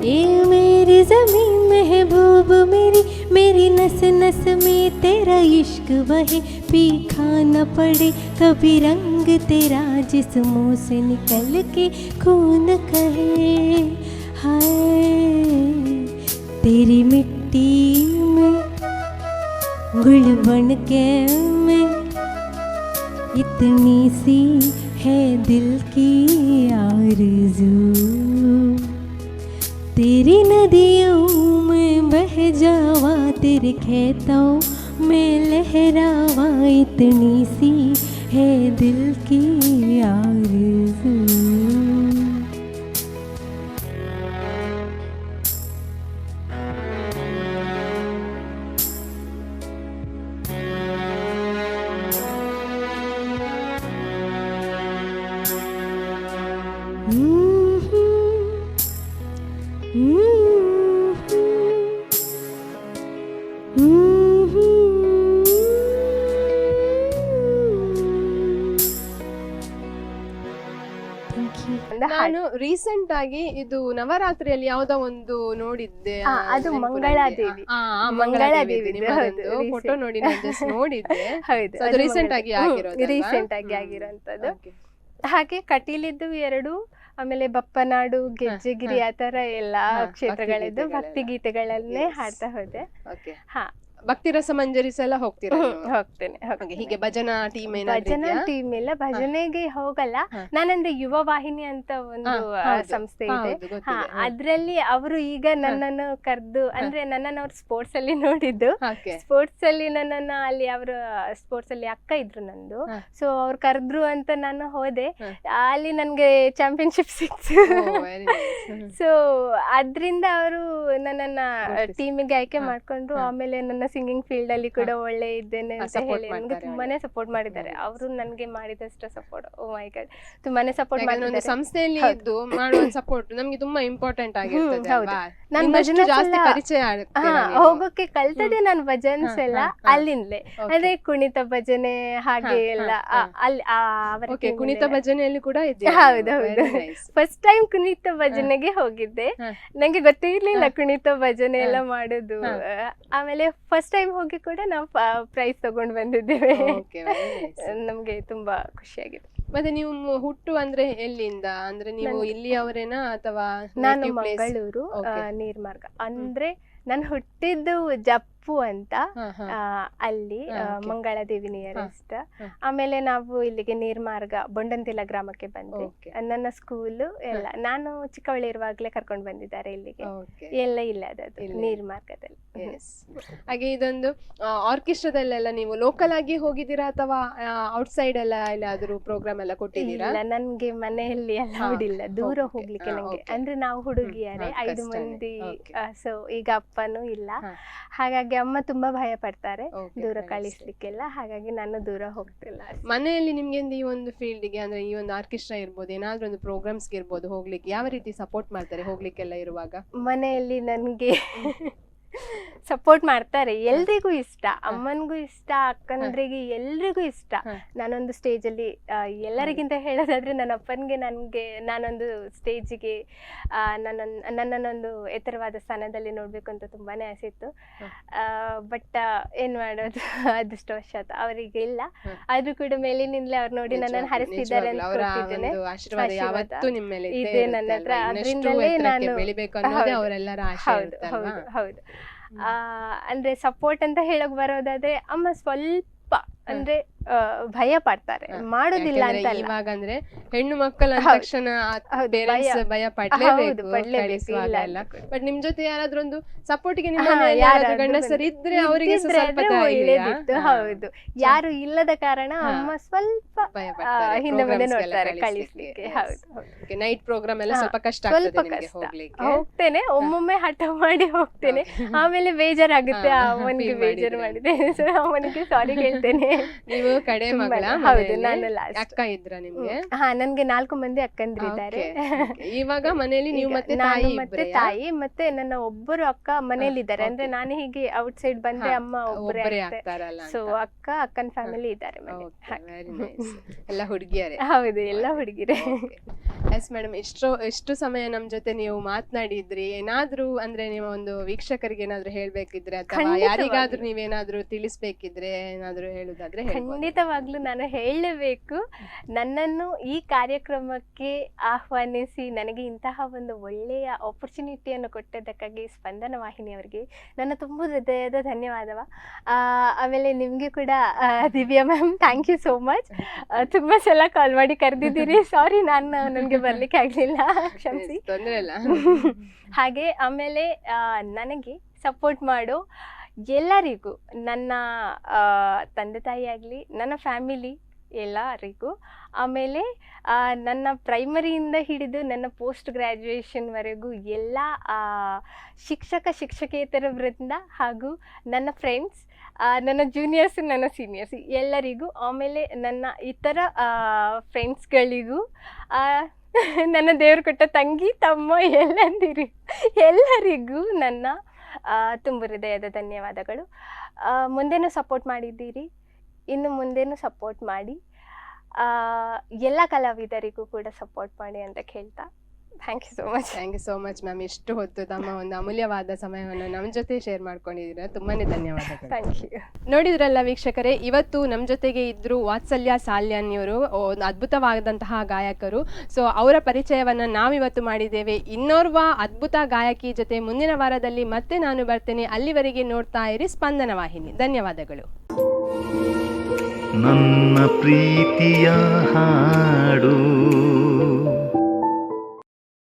ए मेरी ज़मीन महबूब मेरी, मेरी नस नस में तेरा इश्क बहे, पीखा न पड़े कभी रंग तेरा, जिस्मों से निकल के खून कहे। हाय तेरी मिट्टी में गुल बन के मैं, इतनी सी है दिल की आरज़ू। तेरी नदियों में बह जावा, तेरे खेतों में लहरावा, इतनी सी है दिल की आरज़ू। ನಾನು ರೀಸೆಂಟ್ ಆಗಿ ಇದು ನವರಾತ್ರಿಯಲ್ಲಿ ಯಾವ್ದೋ ಒಂದು ನೋಡಿದ್ದೆ, ಅದು ಮಂಗಳಾದೇವಿ. ಫೋಟೋ ನೋಡಿ ನಾನು ಜಸ್ಟ್ ನೋಡಿದ್ದೆ. ಅದು ರೀಸೆಂಟ್ ಆಗಿ ಆಗಿರೋಂಥದ್ದು. ಹಾಗೆ ಕಟೀಲಿದ್ದು 2, ಆಮೇಲೆ ಬಪ್ಪನಾಡು, ಗೆಜ್ಜೆಗಿರಿ, ಆ ತರ ಎಲ್ಲಾ ಕ್ಷೇತ್ರಗಳಿದ್ದು ಭಕ್ತಿ ಗೀತೆಗಳನ್ನೇ ಹಾಡ್ತಾ ಹೋದೆ. ಭಕ್ತಿ ರಸ ಮಂಜರಿಸ ಎಲ್ಲ ಹೋಗ್ತೀರಾ ನೀವು? ಹೋಗ್ತೇನೆ ಹಾಗೆ ಹೀಗೆ ಭಜನಾ ಟೀಮ್ ಭಜನಾ ಟೀಮ್ ಇಲ್ಲ, ಭಜನೆಗೆ ಹೋಗಲ್ಲ. ನಾನಂದ್ರೆ ಯುವ ವಾಹಿನಿ ಅಂತ ಒಂದು ಸಂಸ್ಥೆ ಇದೆ, ಅದ್ರಲ್ಲಿ ಅವರು ಈಗ ನನ್ನನ್ನು ಕರೆದು, ಅಂದ್ರೆ ನನ್ನನ್ನು ಅವ್ರು ಸ್ಪೋರ್ಟ್ಸ್ ಅಲ್ಲಿ ನೋಡಿದ್ದು, ಸ್ಪೋರ್ಟ್ಸ್ ಅಲ್ಲಿ ನನ್ನನ್ನ ಅಲ್ಲಿ ಅವರ ಸ್ಪೋರ್ಟ್ಸ್ ಅಲ್ಲಿ ಅಕ್ಕ ಇದ್ರು ನಂದು, ಸೊ ಅವ್ರು ಕರೆದ್ರು ಅಂತ ನಾನು ಹೋದೆ. ಅಲ್ಲಿ ನನ್ಗೆ ಚಾಂಪಿಯನ್ಶಿಪ್ ಸಿಕ್ತು. ಸೊ ಅದ್ರಿಂದ ಅವರು ನನ್ನನ್ನ ಟೀಮಿಗೆ ಆಯ್ಕೆ ಮಾಡ್ಕೊಂಡ್ರು. ಆಮೇಲೆ ನನ್ನ ಸಿಂಗಿಂಗ್ ಫೀಲ್ಡ್ ಅಲ್ಲಿ ಕೂಡ ಒಳ್ಳೆ ಇದ್ದೇನೆ ಅಂತ ಹೇಳಿ ನನ್ಗೆ ತುಂಬಾನೇ ಸಪೋರ್ಟ್ ಮಾಡಿದ್ದಾರೆ. ಅವರು ನನ್ಗೆ ಮಾಡಿದಷ್ಟು ಸಪೋರ್ಟ್, ಓ ಮೈ ಗಾಡ್, ತುಂಬಾನೇ ಸಪೋರ್ಟ್ ಮಾಡಿದ್ದಾರೆ. ಸಂಸ್ಥೆಯಲ್ಲಿ ಇದ್ದು ಮಾಡುವ ಸಪೋರ್ಟ್ ನಮ್ಗೆ ತುಂಬಾ ಇಂಪಾರ್ಟೆಂಟ್ ಆಗಿರ್ತದೆ ಅಲ್ವಾ? ನಾನು ಭಜನೆ ಜಾಸ್ತಿ ಪರಿಚಯ ಹೋಗೋಕೆ ಕಲ್ತದೆ ನಾನು ಭಜನ್ಸ್ ಎಲ್ಲ ಅಲ್ಲಿಂದಲೇ, ಅಂದ್ರೆ ಕುಣಿತ ಭಜನೆ ಹಾಗೆ ಎಲ್ಲ ಅಲ್ಲಿ ಕುಣಿತ ಭಜನೆಯಲ್ಲಿ ಕೂಡ ಇದೆ. ಹೌದೌದು, ಫಸ್ಟ್ ಟೈಮ್ ಕುಣಿತ ಭಜನೆಗೆ ಹೋಗಿದ್ದೆ. ನಂಗೆ ಗೊತ್ತೇ ಇರ್ಲಿಲ್ಲ ಕುಣಿತ ಭಜನೆ ಎಲ್ಲ ಮಾಡೋದು. ಆಮೇಲೆ ಫಸ್ಟ್ ಟೈಮ್ ಹೋಗಿ ಕೂಡ ನಾವು ಪ್ರೈಸ್ ತಗೊಂಡು ಬಂದಿದ್ದೇವೆ. ನಮ್ಗೆ ತುಂಬಾ ಖುಷಿಯಾಗಿದೆ. ಮತ್ತೆ ನೀವು ಹುಟ್ಟು ಅಂದ್ರೆ ಎಲ್ಲಿಂದ, ಅಂದ್ರೆ ನೀವು ಇಲ್ಲಿಯವರೇನಾ ಅಥವಾ? ನಾನು ಮಂಗಳೂರು ನೀರ್ಮಾರ್ಗ, ಅಂದ್ರೆ ನಾನು ಹುಟ್ಟಿದ್ದು ಜಪ್ಪು ಅಂತ, ಅಲ್ಲಿ ಮಂಗಳಾದೇವಿ ನಿಯರೆಸ್ಟ್. ಆಮೇಲೆ ನಾವು ಇಲ್ಲಿಗೆ ನೀರ್ಮಾರ್ಗ ಬೊಂಡಂತಿಲ ಗ್ರಾಮಕ್ಕೆ ಬಂದೆ. ನನ್ನ ಸ್ಕೂಲು ಎಲ್ಲ ನಾನು ಚಿಕ್ಕವಳು ಇರುವಾಗ್ಲೇ ಕರ್ಕೊಂಡು ಬಂದಿದ್ದಾರೆ ಇಲ್ಲಿಗೆ, ಎಲ್ಲ ಇಲ್ಲ ಅದು ನೀರ್ಮಾರ್ಗದಲ್ಲಿ. ಹಾಗೆ ಇದೊಂದು ಆರ್ಕೆಸ್ಟ್ರಾದಲ್ಲೆಲ್ಲ ನೀವು ಲೋಕಲ್ ಆಗಿ ಹೋಗಿದ್ದೀರಾ ಅಥವಾ ಔಟ್ಸೈಡ್ ಎಲ್ಲ ಎಲ್ಲಾದ್ರೂ ಪ್ರೋಗ್ರಾಮ್ ಎಲ್ಲ ಕೊಟ್ಟಿದ್ದೀರಾ? ಇಲ್ಲ, ನನ್ಗೆ ಮನೆಯಲ್ಲಿ ಅಲೌಡ್ ಇಲ್ಲ ದೂರ ಹೋಗ್ಲಿಕ್ಕೆ. ನಂಗೆ ಅಂದ್ರೆ ನಾವು ಹುಡುಗಿಯರೇ 5 ಮಂದಿ, ಸೊ ಈಗ ಅಪ್ಪನೂ ಇಲ್ಲ, ಹಾಗಾಗಿ ಅಮ್ಮ ತುಂಬಾ ಭಯ ಪಡ್ತಾರೆ ದೂರ ಕಳಿಸ್ಲಿಕ್ಕೆಲ್ಲ, ಹಾಗಾಗಿ ನಾನು ದೂರ ಹೋಗ್ತಿಲ್ಲ. ಮನೆಯಲ್ಲಿ ನಿಮ್ಗೆ ಈ ಒಂದು ಫೀಲ್ಡ್ಗೆ ಅಂದ್ರೆ ಈ ಒಂದು ಆರ್ಕೆಸ್ಟ್ರಾ ಇರ್ಬೋದು, ಏನಾದ್ರೂ ಒಂದು ಪ್ರೋಗ್ರಾಮ್ಸ್ಗೆ ಇರ್ಬೋದು ಹೋಗ್ಲಿಕ್ಕೆ ಯಾವ ರೀತಿ ಸಪೋರ್ಟ್ ಮಾಡ್ತಾರೆ ಹೋಗ್ಲಿಕ್ಕೆಲ್ಲ ಇರುವಾಗ? ಮನೆಯಲ್ಲಿ ನನ್ಗೆ ಸಪೋರ್ಟ್ ಮಾಡ್ತಾರೆ, ಎಲ್ರಿಗೂ ಇಷ್ಟ, ಅಮ್ಮನಿಗೂ ಇಷ್ಟ, ಅಕ್ಕಂದ್ರಿಗೆ ಎಲ್ರಿಗೂ ಇಷ್ಟ. ನಾನೊಂದು ಸ್ಟೇಜ್ ಅಲ್ಲಿ ಎಲ್ಲರಿಗಿಂತ ಹೇಳೋದಾದ್ರೆ ನನ್ನ ಅಪ್ಪನ್ಗೆ ನಾನೊಂದು ಸ್ಟೇಜಿಗೆ ನನ್ನನ್ನೊಂದು ಎತ್ತರವಾದ ಸ್ಥಾನದಲ್ಲಿ ನೋಡ್ಬೇಕು ಅಂತ ತುಂಬಾನೇ ಆಸೆ ಇತ್ತು. ಬಟ್ ಏನ್ ಮಾಡೋದು, ಅದೃಷ್ಟವಶಾತ್ ಅವರಿಗೆ ಇಲ್ಲ. ಆದ್ರೂ ಕೂಡ ಮೇಲಿನಿಂದಲೇ ಅವ್ರು ನೋಡಿ ನನ್ನನ್ನು ಹರಿಸ್ತಿದ್ದಾರೆ ಅಂತ ಗೊತ್ತಿದ್ದೇನೆ. ಇದೆ ನನ್ನ ಹತ್ರ, ಅದರಿಂದಲೇ ನಾನು ಹೌದು. ಅಂದ್ರೆ ಸಪೋರ್ಟ್ ಅಂತ ಹೇಳಕ್ ಬರೋದಾದ್ರೆ ಅಮ್ಮ ಸ್ವಲ್ಪ ಅಂದ್ರೆ ಭಯ ಪಡ್ತಾರೆ, ಮಾಡುದಿಲ್ಲ ಅಂತ. ಇವಾಗ ಅಂದ್ರೆ ಹೆಣ್ಣು ಮಕ್ಕಳ ತಕ್ಷಣ ಭಯ ಪಡ್ಲೇಬೇಕು. ಬಟ್ ನಿಮ್ ಜೊತೆ ಯಾರಾದ್ರೂ ಒಂದು ಸಪೋರ್ಟ್ಗೆ ಗಂಡಸರು ಇದ್ರೆ ಅವರಿಗೆ ಒಳ್ಳೇದಿತ್ತು. ಹೌದು, ಯಾರು ಇಲ್ಲದ ಕಾರಣ ಅಮ್ಮ ಸ್ವಲ್ಪ ಹಿಂದೆ ಮುಂದೆ ನೋಡ್ತಾರೆ ಕಳಿಸ್ಲಿಕ್ಕೆ. ಹೌದು, ನೈಟ್ ಪ್ರೋಗ್ರಾಮ್ ಎಲ್ಲ ಸ್ವಲ್ಪ ಕಷ್ಟ, ಹೋಗ್ತೇನೆ ಒಮ್ಮೊಮ್ಮೆ ಹಠ ಮಾಡಿ ಹೋಗ್ತೇನೆ, ಆಮೇಲೆ ಬೇಜಾರಾಗುತ್ತೆ, ಅವನಿಗೆ ಬೇಜಾರು ಮಾಡಿದೆ, ಸೊ ಅವನಿಗೆ ಸಾರಿ ಹೇಳ್ತೇನೆ. ನೀವು ಕಡೆ ಮಗಳ? ಹೌದು, ನಾನು ಅಕ್ಕ ಇದ್ರ ನಿಮ್ಗೆ? ನನ್ಗೆ 4 ಮಂದಿ ಅಕ್ಕಂದ್ರಿದ್ದಾರೆ. ಇವಾಗ ಮನೆಯಲ್ಲಿ ನೀವು ಮತ್ತೆ ತಾಯಿ ಮತ್ತೆ ನನ್ನ ಒಬ್ಬರು ಅಕ್ಕ ಮನೇಲಿ ಇದ್ದಾರೆ. ಅಂದ್ರೆ ನಾನು ಹೀಗೆ ಔಟ್ ಸೈಡ್ ಬಂದ್ರೆ ಅಮ್ಮ ಒಬ್ಬರೇ ಆಗ್ತಾರಲ್ಲ, ಸೊ ಅಕ್ಕನ ಫ್ಯಾಮಿಲಿ ಇದ್ದಾರೆ. ಎಲ್ಲ ಹುಡುಗಿಯರೇ? ಹೌದು, ಎಲ್ಲ ಹುಡುಗಿರೇ. ಎಸ್ ಮೇಡಮ್, ಎಷ್ಟು ಸಮಯ ನಮ್ ಜೊತೆ ನೀವು ಮಾತನಾಡಿದ್ರಿ. ಏನಾದ್ರೂ ಅಂದ್ರೆ ನೀವು ಒಂದು ವೀಕ್ಷಕರಿಗೆ ಏನಾದ್ರು ಹೇಳ್ಬೇಕಿದ್ರೆ ಅಥವಾ ಯಾರಿಗಾದ್ರೂ ನೀವೇನಾದ್ರೂ ತಿಳಿಸ್ಬೇಕಿದ್ರೆ ಏನಾದ್ರು ಹೇಳುದಾದ್ರೆ? ಖಂಡಿತವಾಗ್ಲೂ ನಾನು ಹೇಳಲೇಬೇಕು, ನನ್ನನ್ನು ಈ ಕಾರ್ಯಕ್ರಮಕ್ಕೆ ಆಹ್ವಾನಿಸಿ ನನಗೆ ಇಂತಹ ಒಂದು ಒಳ್ಳೆಯ ಆಪರ್ಚುನಿಟಿಯನ್ನು ಕೊಟ್ಟದ್ದಕ್ಕಾಗಿ ಸ್ಪಂದನ ವಾಹಿನಿಯವರಿಗೆ ನನ್ನ ತುಂಬ ಹೃದಯದ ಧನ್ಯವಾದವ. ಆಮೇಲೆ ನಿಮಗೆ ಕೂಡ Divya ma'am, thank you so much. ತುಂಬ ಸಲ ಕಾಲ್ ಮಾಡಿ ಕರೆದಿದ್ದೀರಿ, ಸಾರಿ ನನಗೆ ಬರ್ಲಿಕ್ಕೆ ಆಗಲಿಲ್ಲ, ಕ್ಷಮಿಸಿ. ಹಾಗೆ ಆಮೇಲೆ ನನಗೆ ಸಪೋರ್ಟ್ ಮಾಡೋ ಎಲ್ಲರಿಗೂ, ನನ್ನ ತಂದೆ ತಾಯಿ ಆಗಲಿ, ನನ್ನ ಫ್ಯಾಮಿಲಿ ಎಲ್ಲರಿಗೂ, ಆಮೇಲೆ ನನ್ನ ಪ್ರೈಮರಿಯಿಂದ ಹಿಡಿದು ನನ್ನ ಪೋಸ್ಟ್ ಗ್ರ್ಯಾಜುಯೇಷನ್ವರೆಗೂ ಎಲ್ಲ ಶಿಕ್ಷಕೇತರ ವೃಂದ ಹಾಗೂ ನನ್ನ ಫ್ರೆಂಡ್ಸ್, ನನ್ನ ಜೂನಿಯರ್ಸ್, ನನ್ನ ಸೀನಿಯರ್ಸ್ ಎಲ್ಲರಿಗೂ, ಆಮೇಲೆ ನನ್ನ ಇತರ ಫ್ರೆಂಡ್ಸ್ಗಳಿಗೂ, ನನ್ನ ದೇವರು ಕೊಟ್ಟ ತಂಗಿ ತಮ್ಮ ಎಲ್ಲರಿಗೂ ನನ್ನ ತುಂಬ ಹೃದಯದ ಧನ್ಯವಾದಗಳು. ಮುಂದೇನೂ ಸಪೋರ್ಟ್ ಮಾಡಿದ್ದೀರಿ, ಇನ್ನು ಮುಂದೇನೂ ಸಪೋರ್ಟ್ ಮಾಡಿ, ಎಲ್ಲ ಕಲಾವಿದರಿಗೂ ಕೂಡ ಸಪೋರ್ಟ್ ಮಾಡಿ ಅಂತ ಕೇಳ್ತಾ thank you so much. Thank you so much ma'am. ಇಷ್ಟು ಹೊತ್ತು ತಮ್ಮ ಒಂದು ಅಮೂಲ್ಯವಾದ ಸಮಯವನ್ನು ನಮ್ಮ ಜೊತೆ ಶೇರ್ ಮಾಡ್ಕೊಂಡಿದ್ದೀರಾ, ತುಂಬಾ ಧನ್ಯವಾದಗಳು. Thank you. ನೋಡಿದ್ರಲ್ಲ ವೀಕ್ಷಕರೇ, ಇವತ್ತು ನಮ್ಮ ಜೊತೆಗೆ ಇದ್ರು ವಾತ್ಸಲ್ಯ ಸಾಲ್ಯನ್ ಇವರು, ಒಂದು ಅದ್ಭುತವಾದಂತಹ ಗಾಯಕರು. ಸೊ ಅವರ ಪರಿಚಯವನ್ನು ನಾವಿವತ್ತು ಮಾಡಿದ್ದೇವೆ. ಇನ್ನೋರ್ವ ಅದ್ಭುತ ಗಾಯಕಿ ಜೊತೆ ಮುಂದಿನ ವಾರದಲ್ಲಿ ಮತ್ತೆ ನಾನು ಬರ್ತೇನೆ. ಅಲ್ಲಿವರೆಗೆ ನೋಡ್ತಾ ಇರಿ ಸ್ಪಂದನ ವಾಹಿನಿ. ಧನ್ಯವಾದಗಳು. ನನ್ನ ಪ್ರೀತಿಯ ಹಾಡು